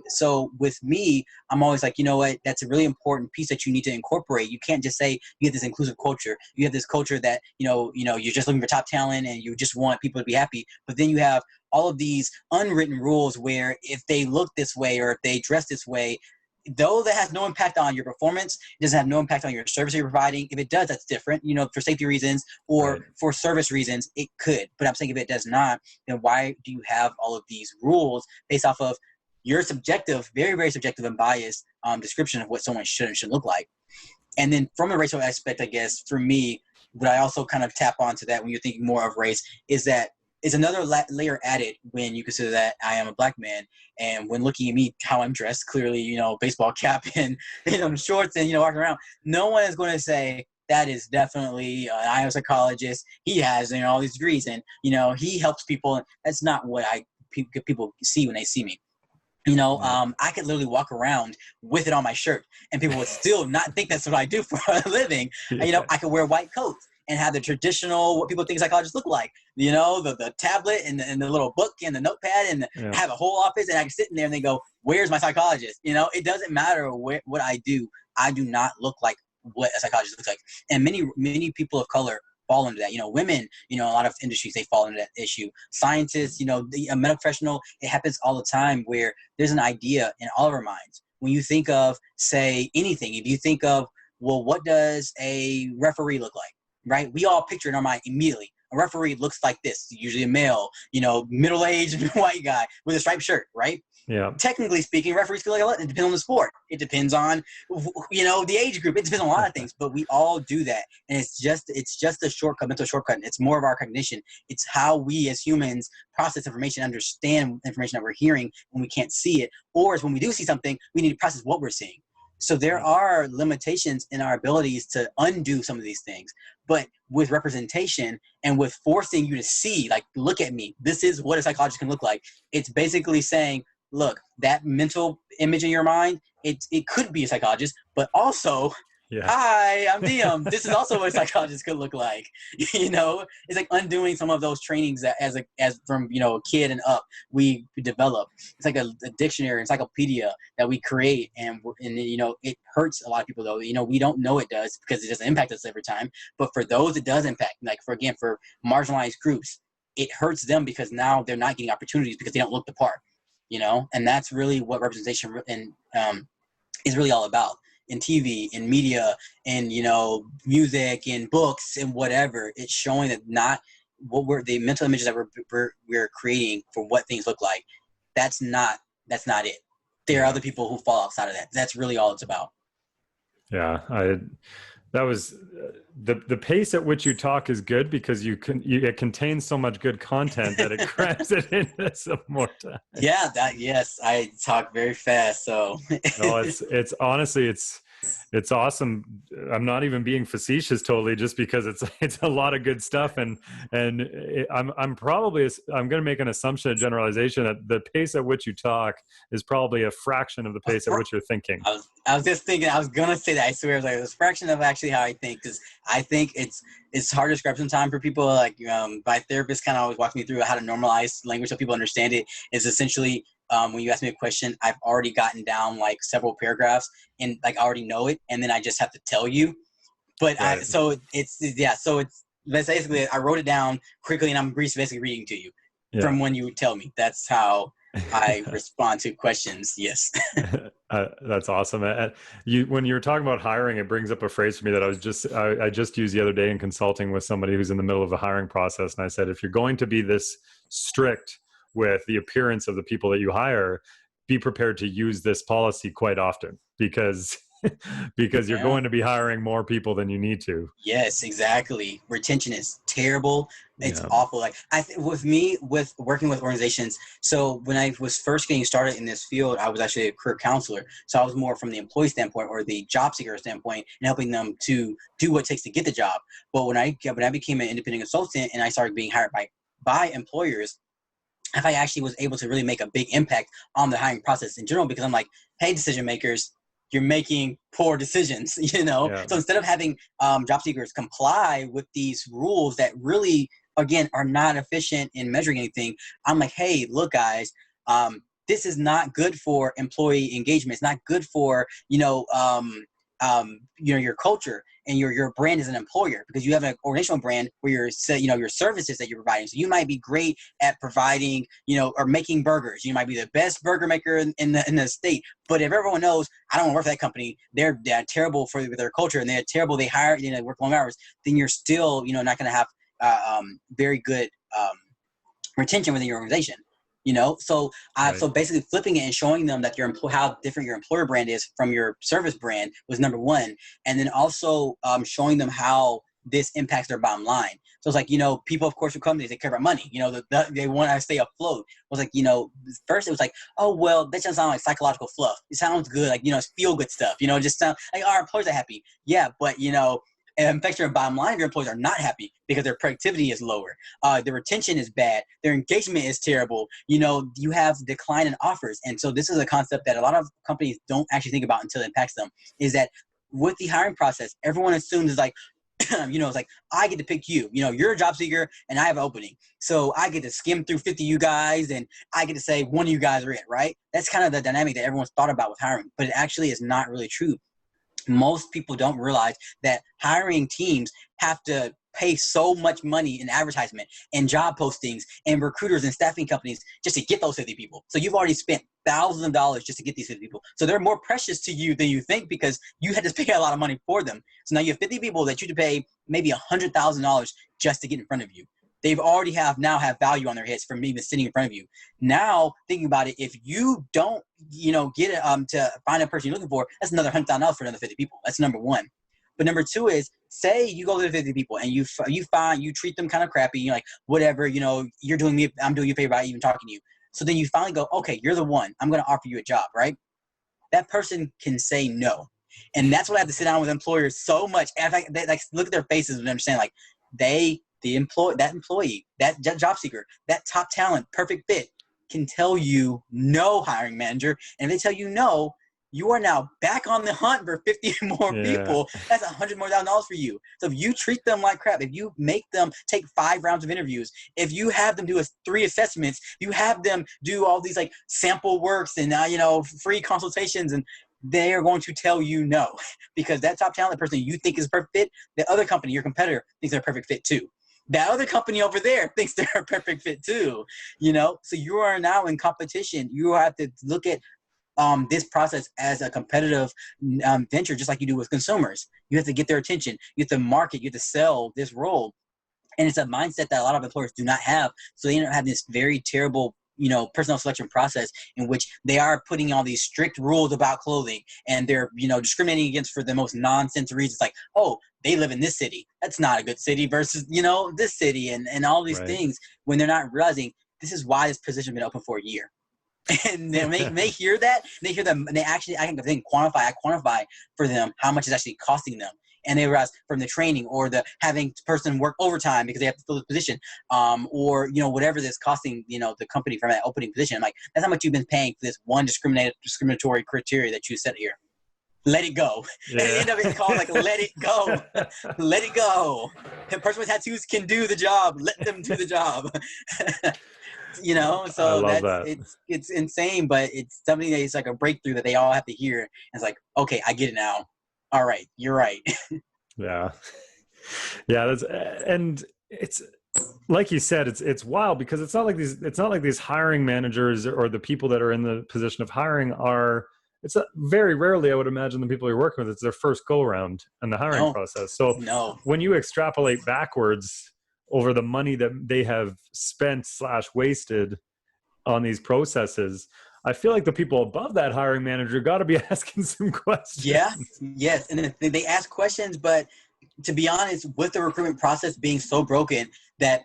So with me, I'm always like, you know what, that's a really important piece that you need to incorporate. You can't just say you have this inclusive culture. You have this culture that, you're just looking for top talent and you just want people to be happy. But then you have all of these unwritten rules where if they look this way or if they dress this way, though that has no impact on your performance, it doesn't have no impact on your service you're providing. If it does, that's different. For safety reasons or for service reasons, it could. But I'm saying if it does not, then why do you have all of these rules based off of your subjective, very, very subjective and biased description of what someone should and shouldn't look like? And then from a racial aspect, I guess, for me, what I also kind of tap onto that when you're thinking more of race is that is another layer added when you consider that I am a black man. And when looking at me, how I'm dressed, clearly, baseball cap and, shorts and, walking around, no one is going to say that is definitely an IO psychologist. He has, all these degrees and, he helps people. That's not what people see when they see me. I could literally walk around with it on my shirt and people would still not think that's what I do for a living. Yeah. I could wear white coats and have the traditional, what people think psychologists look like, the tablet and the little book and the notepad and have a whole office and I can sit in there and they go, where's my psychologist? It doesn't matter what I do. I do not look like what a psychologist looks like. And many people of color fall into that. Women, a lot of industries, they fall into that issue. Scientists, a medical professional, it happens all the time where there's an idea in all of our minds. When you think of, say, anything, if you think of, well, what does a referee look like, right? We all picture in our mind immediately. A referee looks like this, usually a male, middle-aged white guy with a striped shirt, right? Yeah. Technically speaking, referees feel like a lot. It depends on the sport. It depends on, the age group. It depends on a lot of things, but we all do that. And it's just a shortcut, mental shortcut. It's more of our cognition. It's how we as humans process information, understand information that we're hearing when we can't see it. Or is when we do see something, we need to process what we're seeing. So there are limitations in our abilities to undo some of these things. But with representation and with forcing you to see, like, look at me, this is what a psychologist can look like. It's basically saying, look, that mental image in your mind, it could be a psychologist, but also, hi, I'm Diem. This is also what a psychologist could look like. It's like undoing some of those trainings that as from a kid and up we develop. It's like a dictionary, encyclopedia that we create, and it hurts a lot of people though. We don't know it does because it doesn't impact us every time. But for those it does impact, like for marginalized groups, it hurts them because now they're not getting opportunities because they don't look the part. And that's really what representation is really all about in TV, in media, in, music, in books, and whatever. It's showing that not what the mental images that we're creating for what things look like. That's not it. There are other people who fall outside of that. That's really all it's about. Yeah. That was the pace at which you talk is good because it contains so much good content that it crams it into some more time. Yeah, yes, I talk very fast. So no, it's honestly, it's awesome. I'm not even being facetious totally, just because it's a lot of good stuff. I'm going to make an assumption, a generalization, that the pace at which you talk is probably a fraction of the pace at which you're thinking. I was just thinking, I was going to say that. I swear, it was a fraction of actually how I think, because I think it's hard to describe sometimes for people. Like my therapist kind of always walks me through how to normalize language so people understand it. Is essentially when you ask me a question, I've already gotten down like several paragraphs and like I already know it, and then I just have to tell you. But right. So it's basically I wrote it down quickly and I'm basically reading to you from when you would tell me. That's how I respond to questions. Yes. That's awesome. When you were talking about hiring, it brings up a phrase for me that I just used the other day in consulting with somebody who's in the middle of a hiring process. And I said, if you're going to be this strict with the appearance of the people that you hire, be prepared to use this policy quite often because you're going to be hiring more people than you need to. Yes, exactly. Retention is terrible. It's awful. Like with working with organizations. So when I was first getting started in this field, I was actually a career counselor. So I was more from the employee standpoint or the job seeker standpoint and helping them to do what it takes to get the job. But when I became an independent consultant and I started being hired by employers, I actually was able to really make a big impact on the hiring process in general, because I'm like, hey, decision makers, you're making poor decisions, So instead of having job seekers comply with these rules that really, again, are not efficient in measuring anything, I'm like, hey, look, guys, this is not good for employee engagement. It's not good for, your culture and your brand as an employer, because you have an organizational brand where your services that you're providing. So you might be great at providing, or making burgers. You might be the best burger maker in the state. But if everyone knows, I don't want to work for that company, they're terrible with their culture, and they're terrible, they hire, they work long hours, then you're still, not going to have very good retention within your organization. So Right. so basically flipping it and showing them that how different your employer brand is from your service brand was number one. And then also showing them how this impacts their bottom line. So it's like, people, of course, with companies, they care about money, they want to stay afloat. It was like, first it was like, oh, well, that doesn't sound like psychological fluff. It sounds good. Like, it's feel good stuff, just sound like our employees are happy. Yeah. But, it affects your bottom line. Your employees are not happy because their productivity is lower. Their retention is bad. Their engagement is terrible. You have decline in offers. And so this is a concept that a lot of companies don't actually think about until it impacts them, is that with the hiring process, everyone assumes it's like, it's like, I get to pick you. You're a job seeker and I have an opening. So I get to skim through 50 of you guys and I get to say one of you guys are it, right? That's kind of the dynamic that everyone's thought about with hiring, but it actually is not really true. Most people don't realize that hiring teams have to pay so much money in advertisement and job postings and recruiters and staffing companies just to get those 50 people. So you've already spent thousands of dollars just to get these 50 people. So they're more precious to you than you think, because you had to pay a lot of money for them. So now you have 50 people that you have to pay maybe $100,000 just to get in front of you. They've already have value on their heads from even sitting in front of you. Now, thinking about it, if you don't, get it to find a person you're looking for, that's another $100,000 for another 50 people. That's number one. But number two is, say you go to the 50 people and you treat them kind of crappy. You're like, whatever, you're doing me, I'm doing you a favor by even talking to you. So then you finally go, okay, you're the one. I'm going to offer you a job, right? That person can say no. And that's what I have to sit down with employers so much. And they look at their faces and understand, like, that employee, that job seeker, that top talent, perfect fit, can tell you no, hiring manager. And if they tell you no, you are now back on the hunt for 50 more people. That's $100,000 more for you. So if you treat them like crap, if you make them take 5 rounds of interviews, if you have them do 3 assessments, you have them do all these like sample works and free consultations, and they are going to tell you no, because that top talent person you think is a perfect fit, the other company, your competitor, thinks they're a perfect fit too. That other company over there thinks they're a perfect fit too, So you are now in competition. You have to look at this process as a competitive venture, just like you do with consumers. You have to get their attention. You have to market. You have to sell this role. And it's a mindset that a lot of employers do not have. So they end up having this very terrible personnel selection process in which they are putting all these strict rules about clothing, and they're, discriminating against for the most nonsense reasons, like, oh, they live in this city. That's not a good city versus, this city, and all these things, when they're not realizing this is why this position has been open for a year. And they hear that, and they actually, I quantify for them how much it's actually costing them. And they realize from the training or the having the person work overtime because they have to fill the position, or whatever that's costing the company from that opening position. I'm like, that's how much you've been paying for this one discriminatory criteria that you set here. Let it go. Yeah. And at the end of it, it's called like let it go. Let it go. The person with tattoos can do the job. Let them do the job. So it's insane, but it's something that is like a breakthrough that they all have to hear. And it's like, okay, I get it now. All right, you're right. Yeah. And it's like you said, it's wild, because it's not like these hiring managers or the people that are in the position of hiring it's very rarely, I would imagine, the people you're working with, it's their first go around in the hiring process. So when you extrapolate backwards over the money that they have spent / wasted on these processes, I feel like the people above that hiring manager got to be asking some questions. Yeah, yes. And they ask questions, but to be honest, with the recruitment process being so broken, that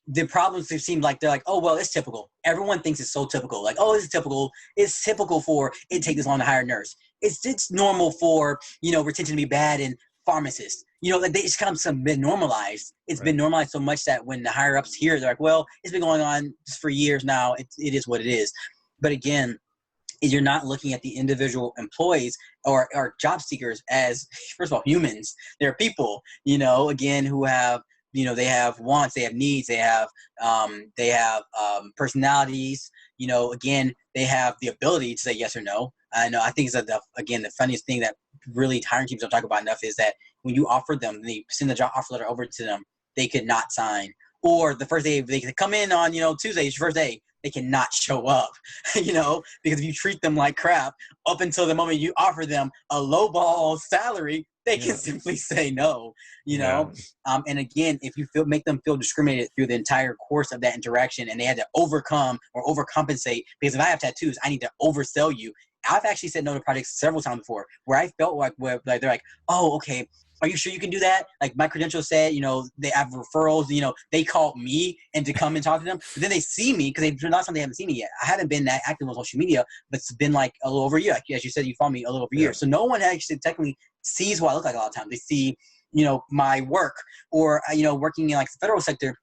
the problems seem like they're like, oh, well, it's typical. Everyone thinks it's so typical. Like, oh, it's typical. It's typical for it take this long to hire a nurse. It's normal for, retention to be bad in pharmacists. Like they just kind of been normalized. It's been normalized so much that when the higher ups hear, they're like, well, it's been going on for years now. It is what it is. But again, you're not looking at the individual employees or job seekers as, first of all, humans. They're people, again, who have, they have wants, they have needs, they have personalities, again, they have the ability to say yes or no. I think it's again, the funniest thing that really hiring teams don't talk about enough is that when you offer them, they send the job offer letter over to them, they could not sign. Or the first day, they could come in on, Tuesday, it's your first day, they cannot show up, because if you treat them like crap up until the moment you offer them a lowball salary, they can simply say no, and again, if you make them feel discriminated through the entire course of that interaction and they had to overcome or overcompensate, because if I have tattoos, I need to oversell you. I've actually said no to projects several times before where I felt like they're like, oh, okay, are you sure you can do that? Like my credentials said, they have referrals, they called me and to come and talk to them. But then they see me because last time they haven't seen me yet. I haven't been that active on social media, but it's been like a little over a year. Like, as you said, you follow me a little over a year. So no one actually technically sees what I look like a lot of times. They see, my work or, working in like the federal sector.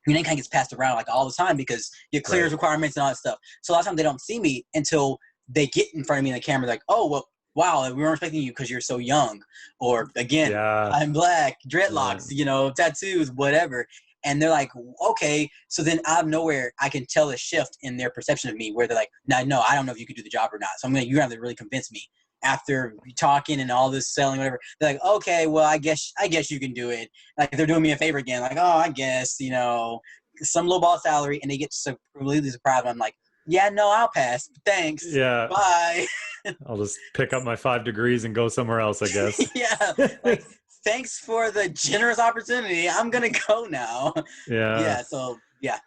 Your name kind of gets passed around like all the time because your clearance requirements and all that stuff. So a lot of times they don't see me until they get in front of me in the camera like, oh, well, wow, we weren't expecting you because you're so young. Or again, I'm black, dreadlocks, tattoos, whatever. And they're like, okay. So then out of nowhere, I can tell a shift in their perception of me where they're like, no, I don't know if you could do the job or not. So you're going to have to really convince me after talking and all this selling, whatever. They're like, okay, well, I guess you can do it. Like they're doing me a favor again. Like, oh, I guess, some lowball salary. And they get so completely surprised. I'm like, yeah, no, I'll pass. Thanks. Yeah. Bye. I'll just pick up my 5 degrees and go somewhere else, I guess. Yeah. Like, thanks for the generous opportunity. I'm going to go now. Yeah. Yeah. So, yeah.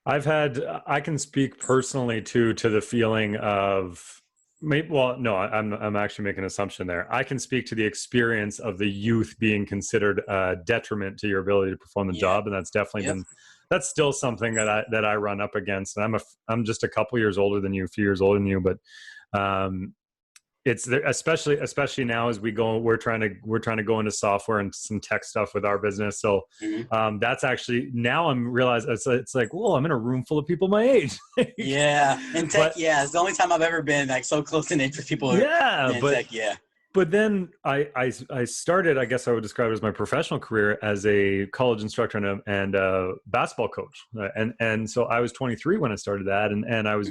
I can speak personally to the feeling of, I'm actually making an assumption there. I can speak to the experience of the youth being considered a detriment to your ability to perform the job. And that's definitely that's still something that I run up against. And I'm just a couple years older than you, a few years older than you, but it's there, especially now as we're trying to go into software and some tech stuff with our business. So that's actually, now I'm realizing it's like, whoa, I'm in a room full of people my age. Yeah. In tech, it's the only time I've ever been like so close in age with people. Tech, But then I started, I guess I would describe it as my professional career as a college instructor and a basketball coach. And so I was 23 when I started that. And I was,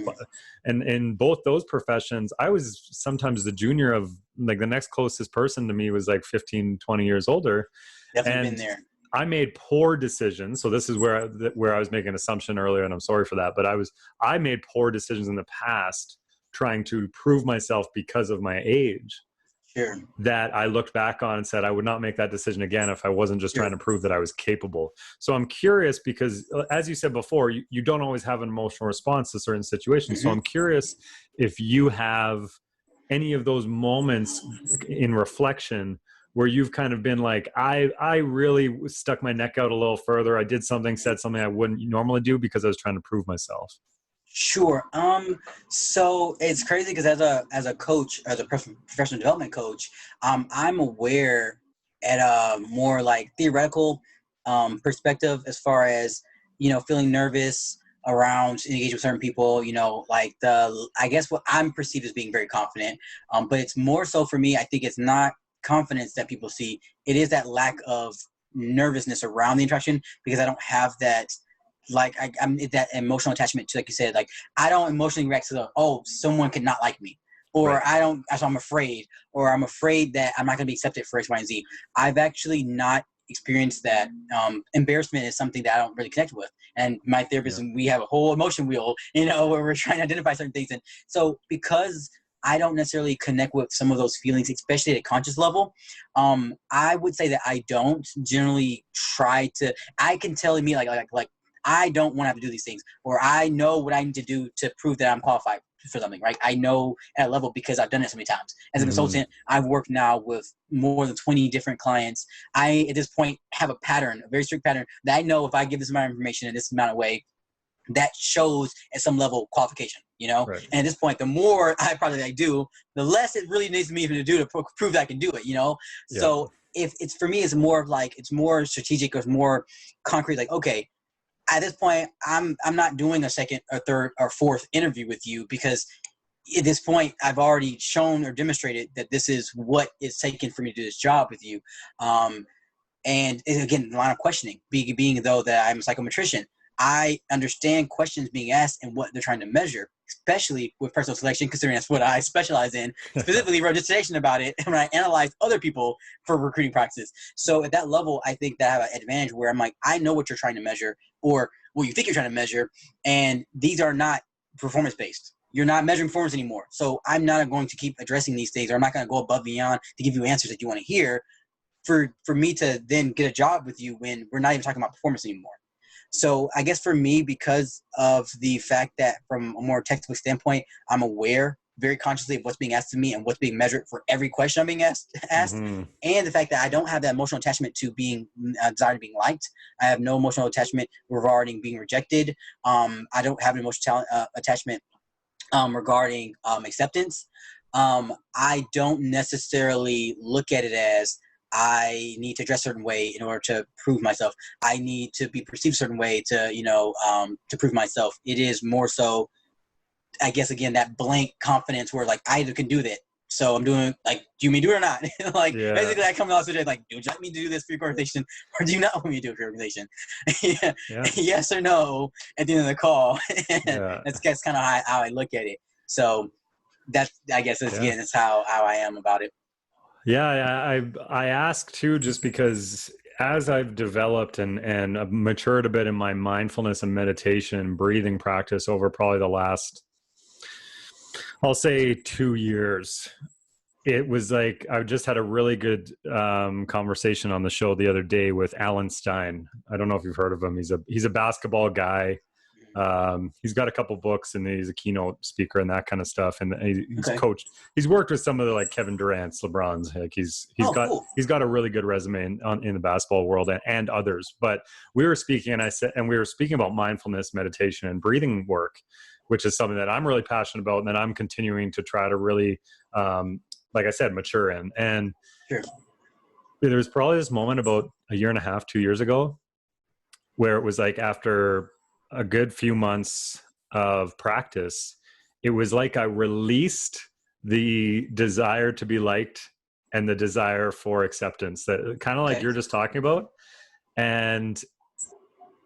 and in both those professions, I was sometimes the junior of, like, the next closest person to me was like 15, 20 years older. Definitely been there. I made poor decisions. So this is where I was making an assumption earlier, and I'm sorry for that. But I made poor decisions in the past trying to prove myself because of my age. Sure. That I looked back on and said I would not make that decision again if I wasn't just trying to prove that I was capable. So I'm curious because, as you said before, you don't always have an emotional response to certain situations. So I'm curious if you have any of those moments in reflection where you've kind of been like, I really stuck my neck out a little further. I did something, said something I wouldn't normally do because I was trying to prove myself. Sure. So it's crazy because as a coach, as a professional development coach, I'm aware at a more like theoretical perspective as far as, feeling nervous around engaging with certain people, like I guess what I'm perceived as being very confident. But it's more so for me, I think it's not confidence that people see. It is that lack of nervousness around the interaction because I don't have that. Like I'm that emotional attachment to, like you said, like I don't emotionally react to someone could not like me, or so I'm afraid, or I'm afraid that I'm not going to be accepted for X, Y, and Z. I've actually not experienced that. Embarrassment is something that I don't really connect with. And my therapist, we have a whole emotion wheel, where we're trying to identify certain things. And so because I don't necessarily connect with some of those feelings, especially at a conscious level, I would say that I don't generally try to. I can tell immediately like I don't want to have to do these things, or I know what I need to do to prove that I'm qualified for something, right? I know at a level because I've done it so many times. As a consultant, I've worked now with more than 20 different clients. I, at this point, have a pattern, a very strict pattern that I know if I give this amount of information in this amount of way, that shows at some level qualification, Right. And at this point, the more I do, the less it really needs me to do to prove that I can do it, Yeah. So if it's, for me, it's more of like, it's more strategic or it's more concrete, like, okay, at this point, I'm not doing a second or third or fourth interview with you because at this point, I've already shown or demonstrated that this is what it's taken for me to do this job with you. And again, the line of questioning, being though that I'm a psychometrician, I understand questions being asked and what they're trying to measure, especially with personal selection, considering that's what I specialize in, specifically wrote a dissertation about it when I analyzed other people for recruiting practices. So at that level, I think that I have an advantage where I'm like, I know what you're trying to measure or what you think you're trying to measure, and these are not performance-based. You're not measuring performance anymore. So I'm not going to keep addressing these things, or I'm not going to go above and beyond to give you answers that you want to hear for me to then get a job with you when we're not even talking about performance anymore. So I guess for me, because of the fact that from a more technical standpoint, I'm aware very consciously of what's being asked of me and what's being measured for every question I'm being asked, and the fact that I don't have that emotional attachment to being desire to being liked. I have no emotional attachment regarding being rejected. I don't have an emotional attachment regarding acceptance. I don't necessarily look at it as I need to dress a certain way in order to prove myself. I need to be perceived a certain way to, to prove myself. It is more so, I guess, again, that blank confidence where like, I can do that. So I'm doing, like, do you mean do it or not? Basically I come out today like, do you want me to do this for your organization or do you not want me to do it for your organization? Yes or no at the end of the call. That's kind of how I look at it. So that's, I guess, again, that's how I am about it. Yeah, I ask too, just because as I've developed and matured a bit in my mindfulness and meditation, breathing practice over probably the last, I'll say 2 years, it was like I just had a really good conversation on the show the other day with Alan Stein. I don't know if you've heard of him. He's a basketball guy. He's got a couple books and he's a keynote speaker and that kind of stuff. And he's coached. He's worked with some of the like Kevin Durant's, LeBron's. Like he's got a really good resume in the basketball world and others. But we were speaking, and we were speaking about mindfulness, meditation, and breathing work, which is something that I'm really passionate about and that I'm continuing to try to really, like I said, mature in. And there was probably this moment about 1.5 years, 2 years ago, where it was like after a good few months of practice, it was like I released the desire to be liked and the desire for acceptance, that kind of like you're just talking about. And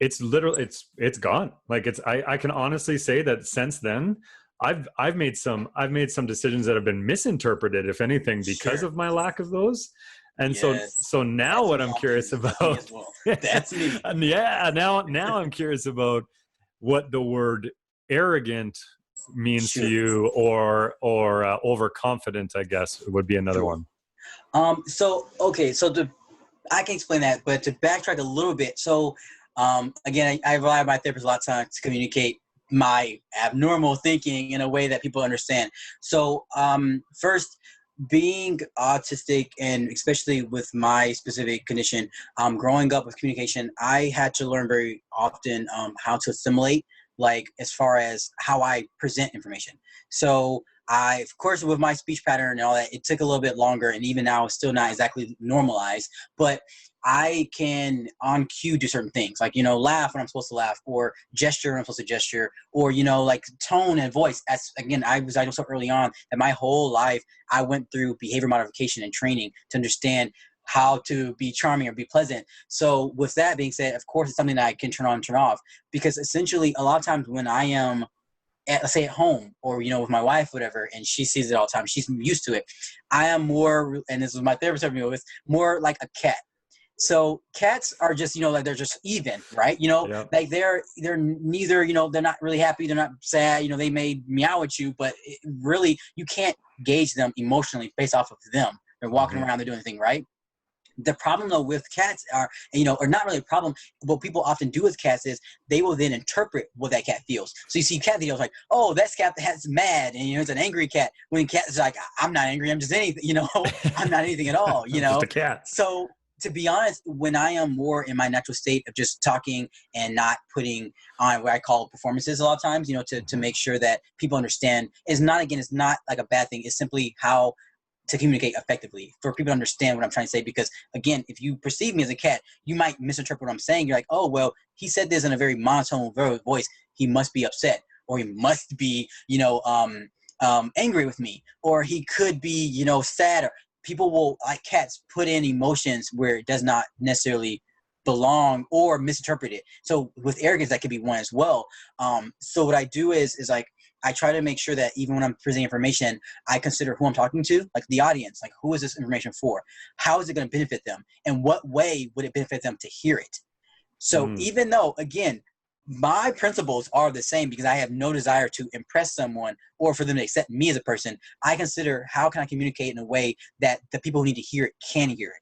it's literally, it's gone. Like I can honestly say that since then, I've made some decisions that have been misinterpreted, if anything, because of my lack of those. And so now that's what I'm curious about, that's me. Now I'm curious about what the word arrogant means to you, or overconfident, I guess, would be another one. I can explain that, but to backtrack a little bit. So again, I rely on my therapist a lot of times to communicate my abnormal thinking in a way that people understand. So first, being autistic, and especially with my specific condition, growing up with communication, I had to learn very often how to assimilate, like as far as how I present information. So I, of course, with my speech pattern and all that, it took a little bit longer, and even now it's still not exactly normalized, but I can on cue do certain things, like, laugh when I'm supposed to laugh, or gesture when I'm supposed to gesture, or, like tone and voice. As again, I was so early on that my whole life I went through behavior modification and training to understand how to be charming or be pleasant. So with that being said, of course, it's something that I can turn on and turn off, because essentially a lot of times when I am let's say at home, or, with my wife, whatever, and she sees it all the time, she's used to it. I am more, and this is my therapist helping me with, more like a cat. So cats are just, like they're just even, right? Like they're neither, they're not really happy, they're not sad, they may meow at you, but really you can't gauge them emotionally based off of them. They're walking around, they're doing the thing, right? The problem though with cats are, or not really a problem, what people often do with cats is they will then interpret what that cat feels. So you see cat videos like, oh, that's cat that's mad, and it's an angry cat. When cat is like, I'm not angry, I'm just anything, I'm not anything at all, Just a cat. So to be honest, when I am more in my natural state of just talking and not putting on what I call performances a lot of times, to make sure that people understand, it's not like a bad thing. It's simply how to communicate effectively for people to understand what I'm trying to say. Because again, if you perceive me as a cat, you might misinterpret what I'm saying. You're like, oh, well, he said this in a very monotone voice. He must be upset, or he must be, angry with me, or he could be, sad. Or people will, like cats, put in emotions where it does not necessarily belong or misinterpret it. So with arrogance, that could be one as well. So what I do is like, I try to make sure that even when I'm presenting information, I consider who I'm talking to, like the audience, like who is this information for? How is it going to benefit them? And what way would it benefit them to hear it? So even though, again, my principles are the same because I have no desire to impress someone or for them to accept me as a person, I consider how can I communicate in a way that the people who need to hear it can hear it.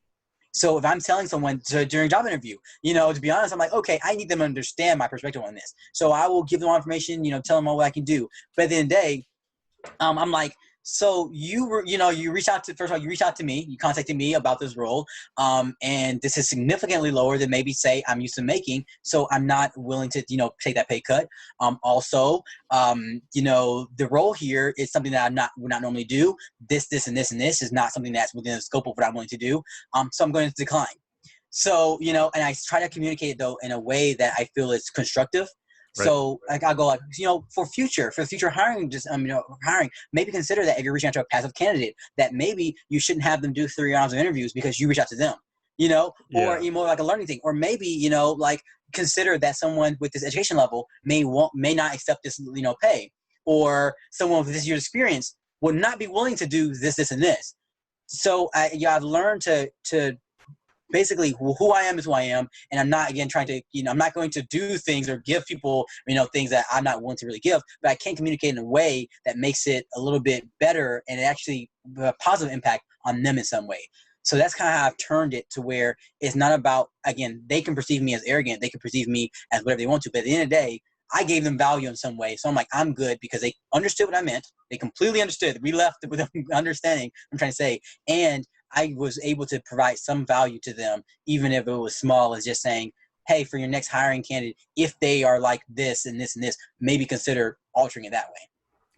So if I'm telling someone during a job interview, to be honest, I'm like, okay, I need them to understand my perspective on this. So I will give them all information, tell them all what I can do. But at the end of the day, I'm like, so you reach out to me, you contacted me about this role. And this is significantly lower than maybe say I'm used to making. So I'm not willing to, take that pay cut. Also, the role here is something that would not normally do. This, and this, and this is not something that's within the scope of what I'm willing to do. So I'm going to decline. So, and I try to communicate it though in a way that I feel is constructive. Right. So like I go like, for future hiring, hiring, maybe consider that if you're reaching out to a passive candidate, that maybe you shouldn't have them do 3 rounds of interviews because you reach out to them, or more like a learning thing, or maybe, like consider that someone with this education level may not accept this, pay, or someone with this year's experience would not be willing to do this, and this. So I've learned to basically who I am is who I am. And I'm not, again, trying to, I'm not going to do things or give people, things that I'm not willing to really give, but I can communicate in a way that makes it a little bit better and it actually a positive impact on them in some way. So that's kind of how I've turned it to where it's not about, again, they can perceive me as arrogant. They can perceive me as whatever they want to, but at the end of the day, I gave them value in some way. So I'm like, I'm good because they understood what I meant. They completely understood. We left with them understanding what I'm trying to say. And I was able to provide some value to them, even if it was small, as just saying, hey, for your next hiring candidate, if they are like this and this and this, maybe consider altering it that way.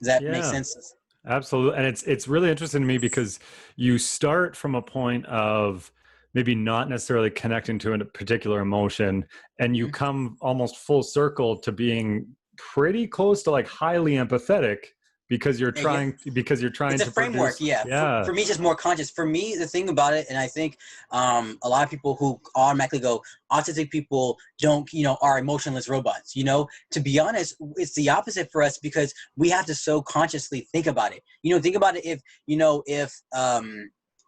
Does that make sense? Absolutely. And it's really interesting to me because you start from a point of maybe not necessarily connecting to a particular emotion, and you come almost full circle to being pretty close to like highly empathetic. Because you're trying it's a framework. For me, just more conscious. For me, the thing about it, and I think a lot of people who automatically go, autistic people don't, are emotionless robots. To be honest, it's the opposite for us because we have to so consciously think about it. Think about it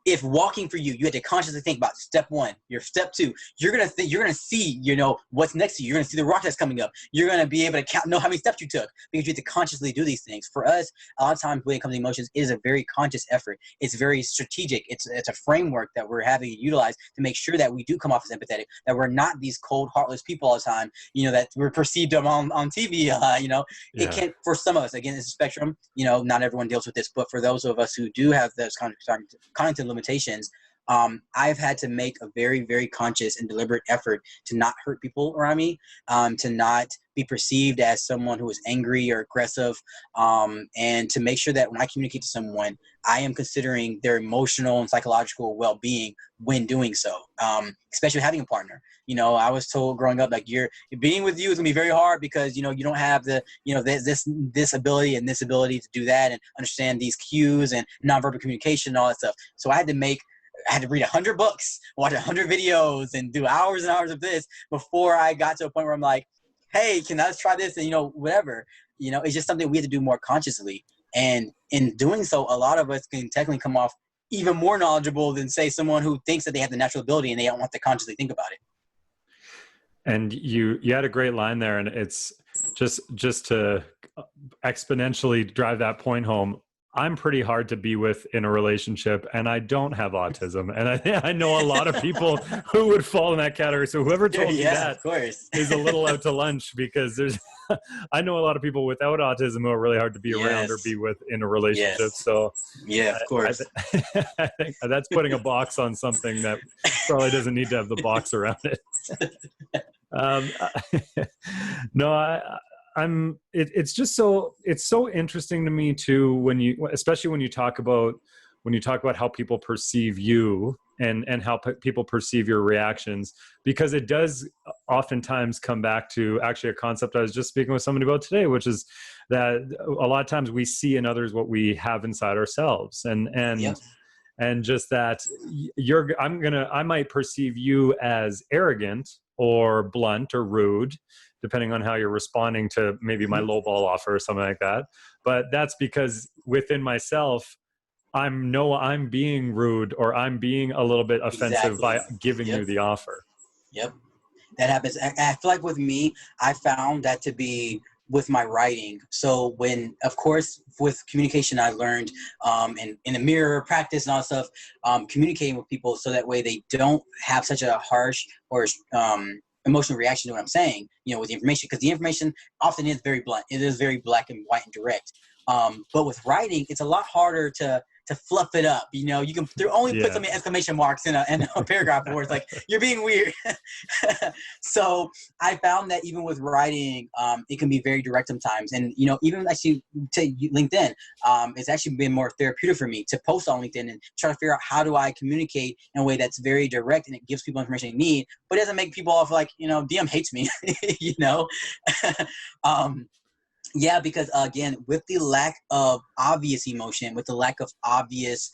if walking for you had to consciously think about step 1, your step 2, you're going to see, what's next to you. You're going to see the rock that's coming up. You're going to be able to know how many steps you took because you have to consciously do these things. For us, a lot of times when it comes to emotions, it is a very conscious effort. It's very strategic. It's a framework that we're having to utilize to make sure that we do come off as empathetic, that we're not these cold, heartless people all the time, that we're perceived on TV. It can, for some of us, again, it's a spectrum, not everyone deals with this, but for those of us who do have those cognitive limitations, I've had to make a very, very conscious and deliberate effort to not hurt people around me, to not be perceived as someone who is angry or aggressive, and to make sure that when I communicate to someone, I am considering their emotional and psychological well-being when doing so, especially having a partner. I was told growing up, like, you're being with you is gonna be very hard because, you don't have the, this ability and this ability to do that and understand these cues and nonverbal communication and all that stuff. So I had to read 100 books, watch 100 videos, and do hours and hours of this before I got to a point where I'm like, hey, can I try this? And, whatever, it's just something we have to do more consciously. And in doing so, a lot of us can technically come off even more knowledgeable than, say, someone who thinks that they have the natural ability and they don't want to consciously think about it. And you had a great line there, and it's just to exponentially drive that point home. I'm pretty hard to be with in a relationship, and I don't have autism. And I know a lot of people who would fall in that category. So whoever told you that is a little out to lunch, because I know a lot of people without autism who are really hard to be around or be with in a relationship. Yes. So of course. I think that's putting a box on something that probably doesn't need to have the box around it. It's just it's so interesting to me too, especially when you talk about how people perceive you and how people perceive your reactions, because it does oftentimes come back to actually a concept I was just speaking with somebody about today, which is that a lot of times we see in others what we have inside ourselves. And and just that I might perceive you as arrogant or blunt or rude, depending on how you're responding to maybe my lowball offer or something like that. But that's because within myself, I'm being rude or I'm being a little bit offensive Exactly. by giving you the offer. Yep. That happens. I feel like with me, I found that to be with my writing. So when, of course, with communication, I learned in the mirror practice and all that stuff, communicating with people so that way they don't have such a harsh or emotional reaction to what I'm saying, with the information, because the information often is very blunt. It is very black and white and direct. But with writing, it's a lot harder to fluff it up. You can put some exclamation marks in a paragraph where it's like, you're being weird. So I found that even with writing, it can be very direct sometimes. And, even actually to LinkedIn, it's actually been more therapeutic for me to post on LinkedIn and try to figure out how do I communicate in a way that's very direct and it gives people information they need, but it doesn't make people off like, Diem hates me, Yeah, because again, with the lack of obvious emotion, with the lack of obvious,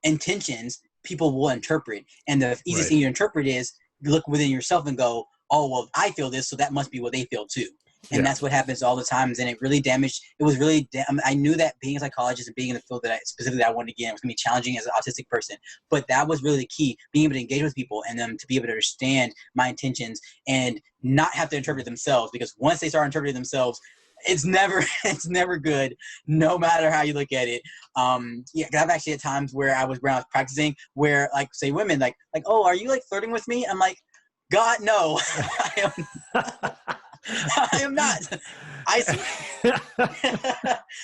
intentions, people will interpret. And the easiest thing to interpret is look within yourself and go, oh, well, I feel this, so that must be what they feel too. And that's what happens all the times. And it really damaged. It was really. I knew that being a psychologist and being in the field that I wanted to get in was going to be challenging as an autistic person. But that was really the key: being able to engage with people and them to be able to understand my intentions and not have to interpret it themselves. Because once they start interpreting themselves, it's never good, no matter how you look at it. I've actually had times where I was practicing where, like, say women like, oh, are you like flirting with me? I'm like, God, no, I am not. So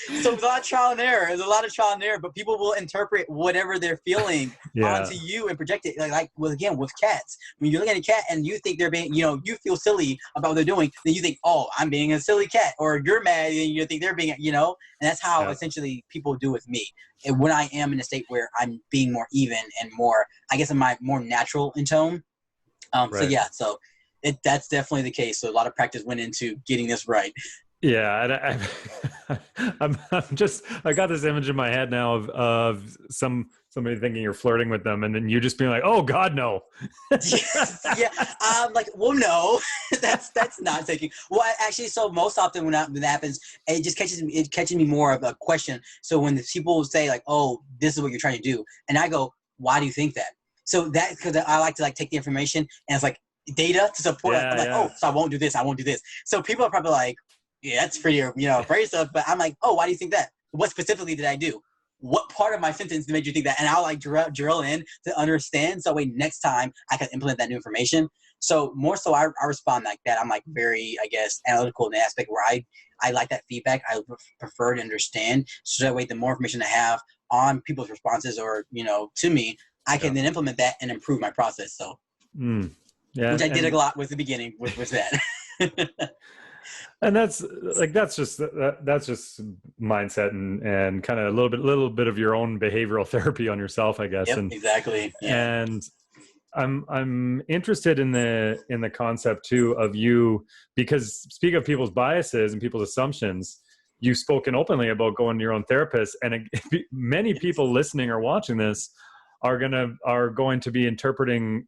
there's a lot of trial and error. There's a lot of trial and error, but people will interpret whatever they're feeling onto you and project it. Like with cats. When you look at a cat and you think they're being, you feel silly about what they're doing, then you think, oh, I'm being a silly cat, or you're mad and you think they're being, and that's how essentially people do with me. And when I am in a state where I'm being more even and more, I guess, I'm more natural in tone. So that's definitely the case. So a lot of practice went into getting this right. Yeah, and I got this image in my head now of somebody thinking you're flirting with them, and then you just being like, "Oh God, no." Well, no, that's not taking. Well, actually, so most often when that happens, it just catches me more of a question. So when the people say like, "Oh, this is what you're trying to do," and I go, "Why do you think that?" So that, because I like to take the information and it's like data to support. I'm like, oh, so I won't do this. So people are probably like, yeah, that's pretty, great stuff. But I'm like, oh, why do you think that? What specifically did I do? What part of my sentence made you think that? And I'll drill in to understand. So next time I can implement that new information. So more so I respond like that. I'm like very, I guess, analytical in the aspect where I like that feedback. I prefer to understand. So that way, the more information I have on people's responses or, to me, I can then implement that and improve my process. So, which I did a lot with the beginning with that. And that's just mindset and kind of a little bit of your own behavioral therapy on yourself, I guess. Yep, exactly. Yeah. And I'm interested in the concept too of you, because speak of people's biases and people's assumptions, you've spoken openly about going to your own therapist, and many people listening or watching this are going to be interpreting,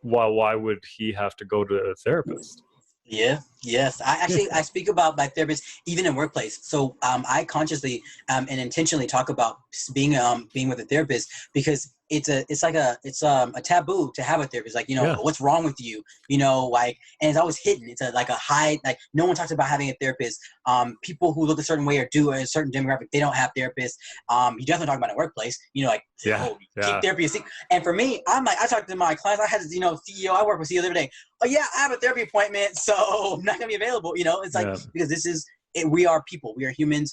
well, why would he have to go to a therapist? Yeah. Yes. I speak about my therapist even in workplace. So I consciously and intentionally talk about being with a therapist, because it's a taboo to have a therapist. Like, what's wrong with you? And it's always hidden. It's like a hide. Like, no one talks about having a therapist. People who look a certain way or do a certain demographic, they don't have therapists. You definitely talk about it in workplace. Keep therapy a secret. And for me, I'm like, I talked to my clients. I had CEO. I work with CEO the other day. Oh yeah, I have a therapy appointment, so I'm not gonna be available. It's like, because this is. We are people. We are humans.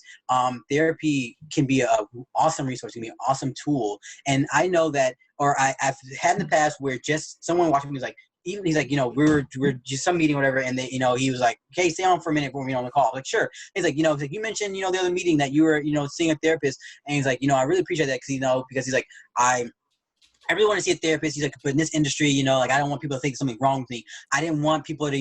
Therapy can be an awesome resource, can be an awesome tool. And I know that, or I've had in the past where just someone watching me was like, he's like, we're just some meeting or whatever, and they, he was like, okay, stay on for a minute before we on the call. I'm like, sure. He's like, you mentioned, the other meeting that you were, seeing a therapist, and he's like, I really appreciate that because he's like, I really want to see a therapist. He's like, but in this industry, I don't want people to think something wrong with me. I didn't want people to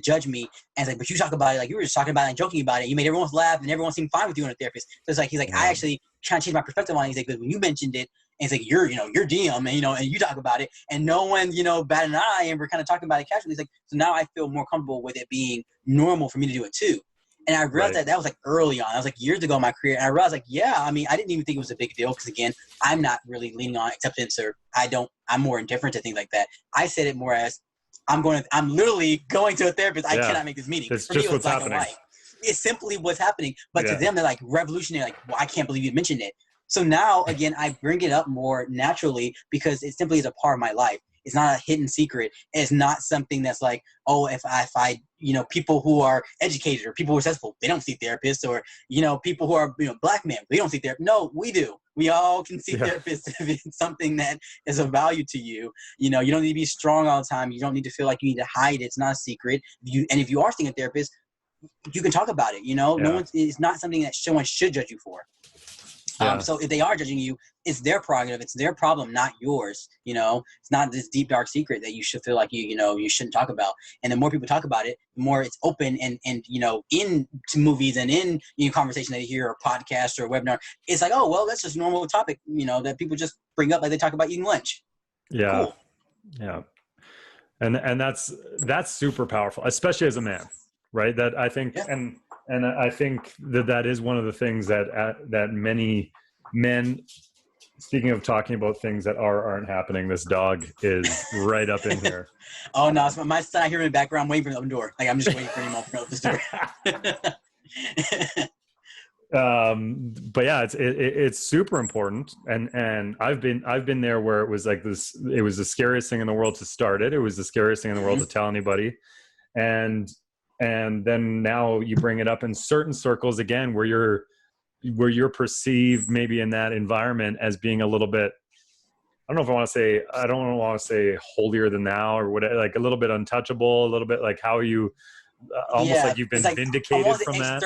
judge me. And it's like, but you talk about it like you were just talking about it and joking about it. You made everyone laugh and everyone seemed fine with you and a therapist. So it's like, he's like, I actually trying to change my perspective on it. He's like, when you mentioned it, and it's like, you're Diem, and, and you talk about it, and no one, batted an eye, and we're kind of talking about it casually. He's like, so now I feel more comfortable with it being normal for me to do it too. And I realized that was like early on. I was like years ago in my career. And I realized like, yeah, I mean, I didn't even think it was a big deal because, again, I'm not really leaning on acceptance, or I'm more indifferent to things like that. I said it more as I'm literally going to a therapist. I cannot make this meeting. It's for just me, it was what's black happening. and white. It's simply what's happening. But to them, they're like revolutionary. Like, well, I can't believe you mentioned it. So now, again, I bring it up more naturally because it simply is a part of my life. It's not a hidden secret. It's not something that's like, oh, if I people who are educated or people who are successful, they don't see therapists, or, people who are, black men, they don't see therapists. No, we do. We all can see therapists if it's something that is of value to you. You don't need to be strong all the time. You don't need to feel like you need to hide it. It's not a secret. And if you are seeing a therapist, you can talk about it. It's not something that someone should judge you for. So if they are judging you, it's their prerogative. It's their problem, not yours. It's not this deep, dark secret that you should feel like you shouldn't talk about. And the more people talk about it, the more it's open and into movies and in conversation that you hear, or podcast or webinar. It's like, oh, well, that's just a normal topic, that people just bring up, like they talk about eating lunch. Yeah. Cool. Yeah. And that's super powerful, especially as a man, right? That I think, and I think that is one of the things that many men, speaking of talking about things that aren't happening, this dog is right up in here. Oh, no. It's my son. I hear him in the background. I'm waiting for the open door. Like, I'm just waiting for him to open up the door. But yeah, it's super important. And I've been there where it was like this, it was the scariest thing in the world to start it. It was the scariest thing in the world to tell anybody. And then now you bring it up in certain circles again, where you're perceived maybe in that environment as being a little bit, I don't want to say holier than thou or whatever, like a little bit untouchable, a little bit like how you almost like you've been vindicated from that.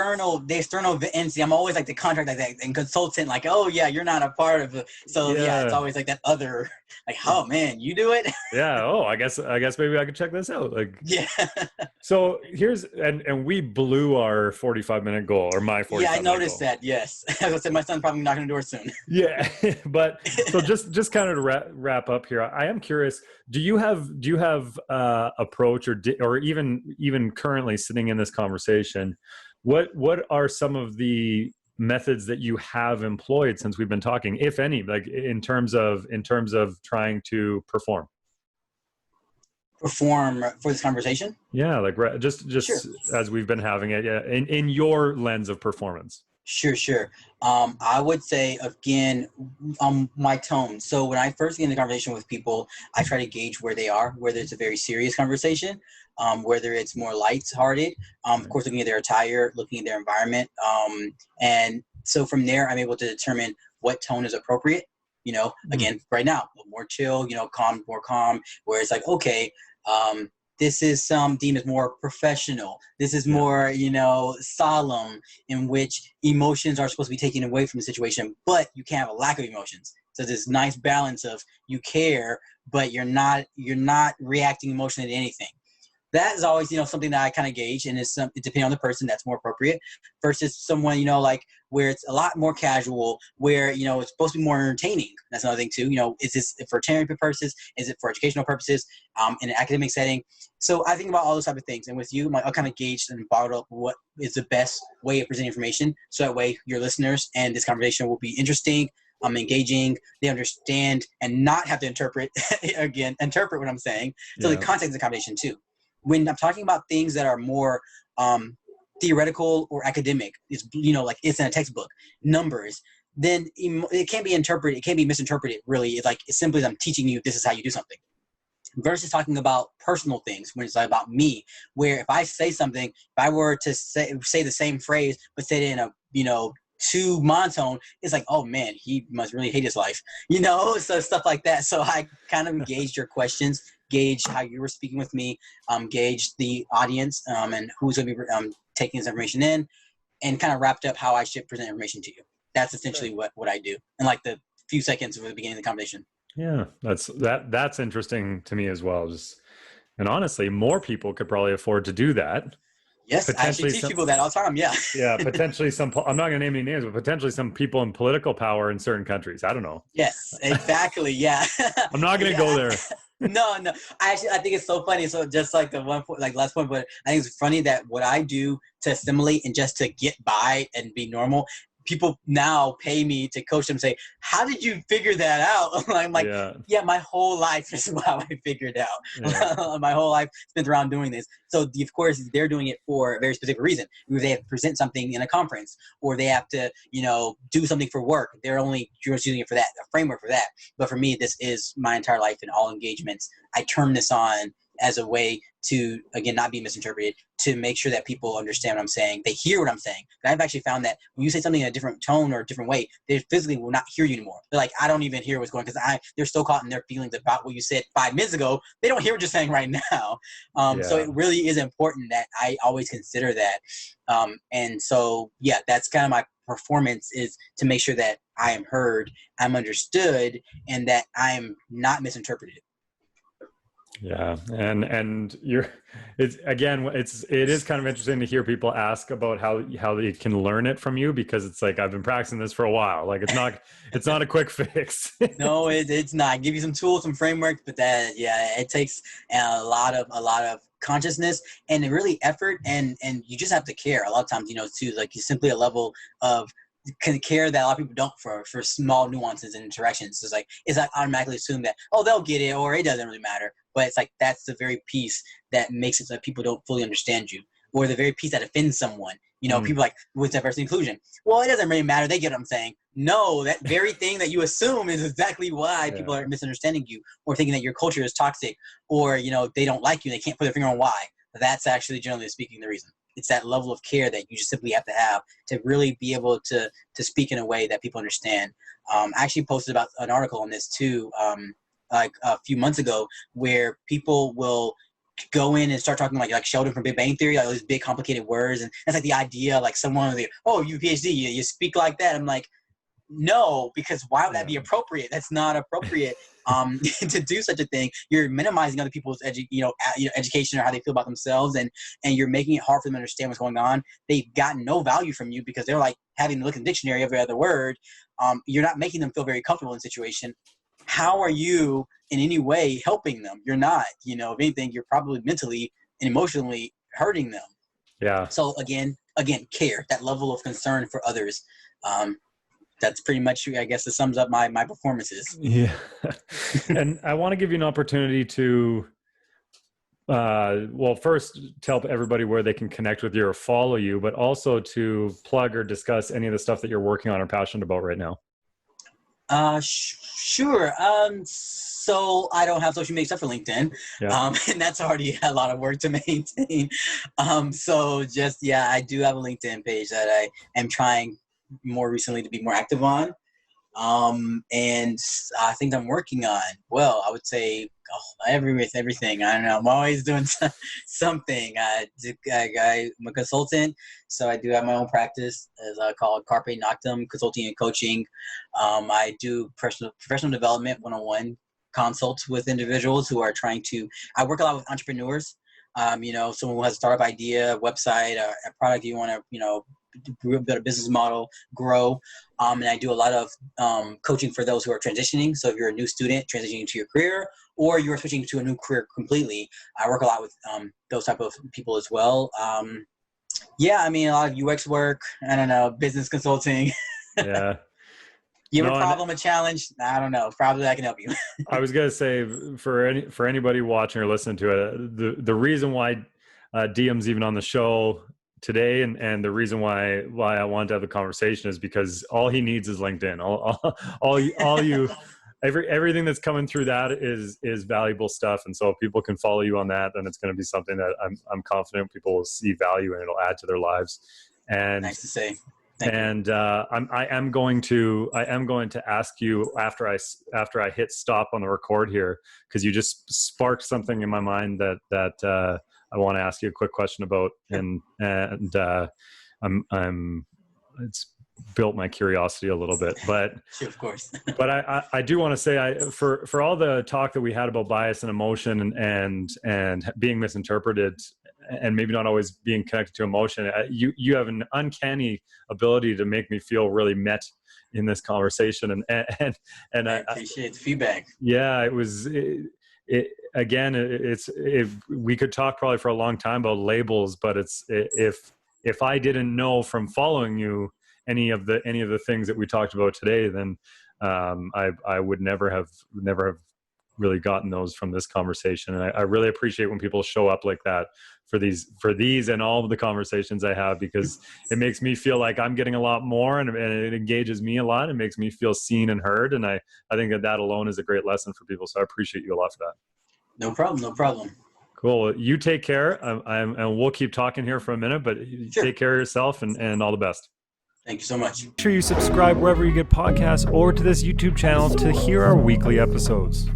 The external entity. I'm always like the contract, like that, and consultant, like, oh yeah, you're not a part of it. So it's always like that other, like, oh man, you do it. Yeah. Oh, I guess maybe I could check this out. Like, yeah. So here's, and we blew our 45-minute goal, or my 45-minute goal. Yeah, I noticed that. Yes. As I said, my son's probably knocking on the door soon. Yeah. But so just kind of to wrap up here, I am curious, do you have approach or even currently sitting in this conversation, what are some of the methods that you have employed since we've been talking, if any, like in terms of trying to perform for this conversation? Yeah, like just sure. As we've been having it, in your lens of performance. Sure. I would say, again, my tone. So when I first get into conversation with people, I try to gauge where they are, whether it's a very serious conversation, whether it's more lighthearted, of course, looking at their attire, looking at their environment. And so from there, I'm able to determine what tone is appropriate. Again, right now, more chill, more calm, where it's like, okay, this is Diem is more professional. This is more, solemn, in which emotions are supposed to be taken away from the situation, but you can't have a lack of emotions. So this nice balance of you care, but you're not reacting emotionally to anything. That is always, something that I kind of gauge, and it's depending on the person, that's more appropriate versus someone, like where it's a lot more casual, where, it's supposed to be more entertaining. That's another thing too. Is this for therapy purposes? Is it for educational purposes? In an academic setting? So I think about all those type of things. And with you, I'll kind of gauge and bottle up what is the best way of presenting information. So that way your listeners and this conversation will be interesting, engaging, they understand and not have to interpret what I'm saying. So the context of the conversation too. When I'm talking about things that are more theoretical or academic, it's like it's in a textbook, numbers, then it can't be interpreted. It can't be misinterpreted. Really, it's simply I'm teaching you this is how you do something. Versus talking about personal things, when it's like about me, where if I say something, if I were to say the same phrase but say it in a too monotone, it's like, oh man, he must really hate his life, so stuff like that. So I kind of engaged your questions, gauge how you were speaking with me, gauge the audience, and who's going to be taking this information in, and kind of wrapped up how I should present information to you. That's essentially what I do in like the few seconds of the beginning of the conversation. Yeah, that's interesting to me as well. And honestly, more people could probably afford to do that. Yes, I actually potentially teach some, people that all the time. Yeah. yeah, potentially some, I'm not going to name any names, but potentially some people in political power in certain countries. I don't know. Yes, exactly. Yeah. I'm not going to go Yeah. there. No, no. I think it's so funny. So just like the one point, like last point, but I think it's funny that what I do to assimilate and just to get by and be normal, people now pay me to coach them. Say, how did you figure that out? I'm like, Yeah. yeah, my whole life is how I figured out. Yeah. My whole life spent around doing this. So of course they're doing it for a very specific reason. They have to present something in a conference, or they have to, do something for work. They're only just using it for that, a framework for that. But for me, this is my entire life in all engagements. I turn this on as a way to, again, not be misinterpreted, to make sure that people understand what I'm saying. They hear what I'm saying. And I've actually found that when you say something in a different tone or a different way, they physically will not hear you anymore. They're like, I don't even hear what's going on, because they're so caught in their feelings about what you said 5 minutes ago. They don't hear what you're saying right now. So it really is important that I always consider that. And so, yeah, that's kind of my performance, is to make sure that I am heard, I'm understood, and that I'm not misinterpreted. Yeah. And it is kind of interesting to hear people ask about how they can learn it from you, because it's like, I've been practicing this for a while. Like, it's not a quick fix. No, it's not. I give you some tools, some frameworks, but it takes a lot of consciousness and really effort, and you just have to care. A lot of times, too, like, it's simply a level of care that a lot of people don't for small nuances and interactions. It's like automatically assume that, oh, they'll get it, or it doesn't really matter. But it's like, that's the very piece that makes it so that people don't fully understand you, or the very piece that offends someone. People like, with diversity inclusion, well, it doesn't really matter, they get what I'm saying. No, that very thing that you assume is exactly why people are misunderstanding you, or thinking that your culture is toxic, or they don't like you, they can't put their finger on why. That's actually, generally speaking, the reason. It's that level of care that you just simply have to really be able to speak in a way that people understand. I actually posted about an article on this too, like a few months ago, where people will go in and start talking like Sheldon from Big Bang Theory, like all these big complicated words, and that's like the idea, like someone, oh, you PhD, you speak like that. I'm like, no, because why would that be appropriate? That's not appropriate. To do such a thing. You're minimizing other people's education, or how they feel about themselves, and you're making it hard for them to understand what's going on. They've gotten no value from you, because they're like having to look in the dictionary every other word. You're not making them feel very comfortable in the situation. How are you in any way helping them? You're not. If anything, you're probably mentally and emotionally hurting them. Yeah. So again, care, that level of concern for others. That's pretty much, I guess, it sums up my performances. Yeah. And I want to give you an opportunity to, first tell everybody where they can connect with you or follow you, but also to plug or discuss any of the stuff that you're working on or passionate about right now. Sure. So I don't have social media except for LinkedIn. And that's already a lot of work to maintain. So I do have a LinkedIn page that I am trying more recently to be more active on. And I think I'm working on, I would say everything. I don't know. I'm always doing something. I'm a consultant, so I do have my own practice, as I call it, Carpe, Noctem, consulting and coaching. I do professional development, one-on-one consults with individuals who are I work a lot with entrepreneurs. Someone who has a startup idea, a website, a product you want to, build a business model, grow. And I do a lot of coaching for those who are transitioning. So if you're a new student transitioning to your career, or you're switching to a new career completely, I work a lot with those type of people as well. A lot of UX work, I don't know, business consulting. Yeah. You have a problem, a challenge? I don't know. Probably I can help you. I was going to say, for anybody watching or listening to it, the reason why Diem's even on the show today, and the reason why I wanted to have the conversation is because all he needs is LinkedIn. Everything that's coming through that is valuable stuff. And so if people can follow you on that, then it's going to be something that I'm confident people will see value and it'll add to their lives. And nice to say. I am going to ask you after I hit stop on the record here, because you just sparked something in my mind that I want to ask you a quick question about, and it's built my curiosity a little bit, but sure, of course. But I do want to say, for all the talk that we had about bias and emotion and being misinterpreted, and maybe not always being connected to emotion. You have an uncanny ability to make me feel really met in this conversation, and I appreciate the feedback. Yeah, we could talk probably for a long time about labels, but if I didn't know from following you any of the things that we talked about today, then I would never have really gotten those from this conversation. And I really appreciate when people show up like that for these and all of the conversations I have, because it makes me feel like I'm getting a lot more, and it engages me a lot. It makes me feel seen and heard. And I think that alone is a great lesson for people. So I appreciate you a lot for that. No problem. Cool. You take care. And we'll keep talking here for a minute, but Sure. Take care of yourself and all the best. Thank you so much. Make sure you subscribe wherever you get podcasts or to this YouTube channel to hear our weekly episodes.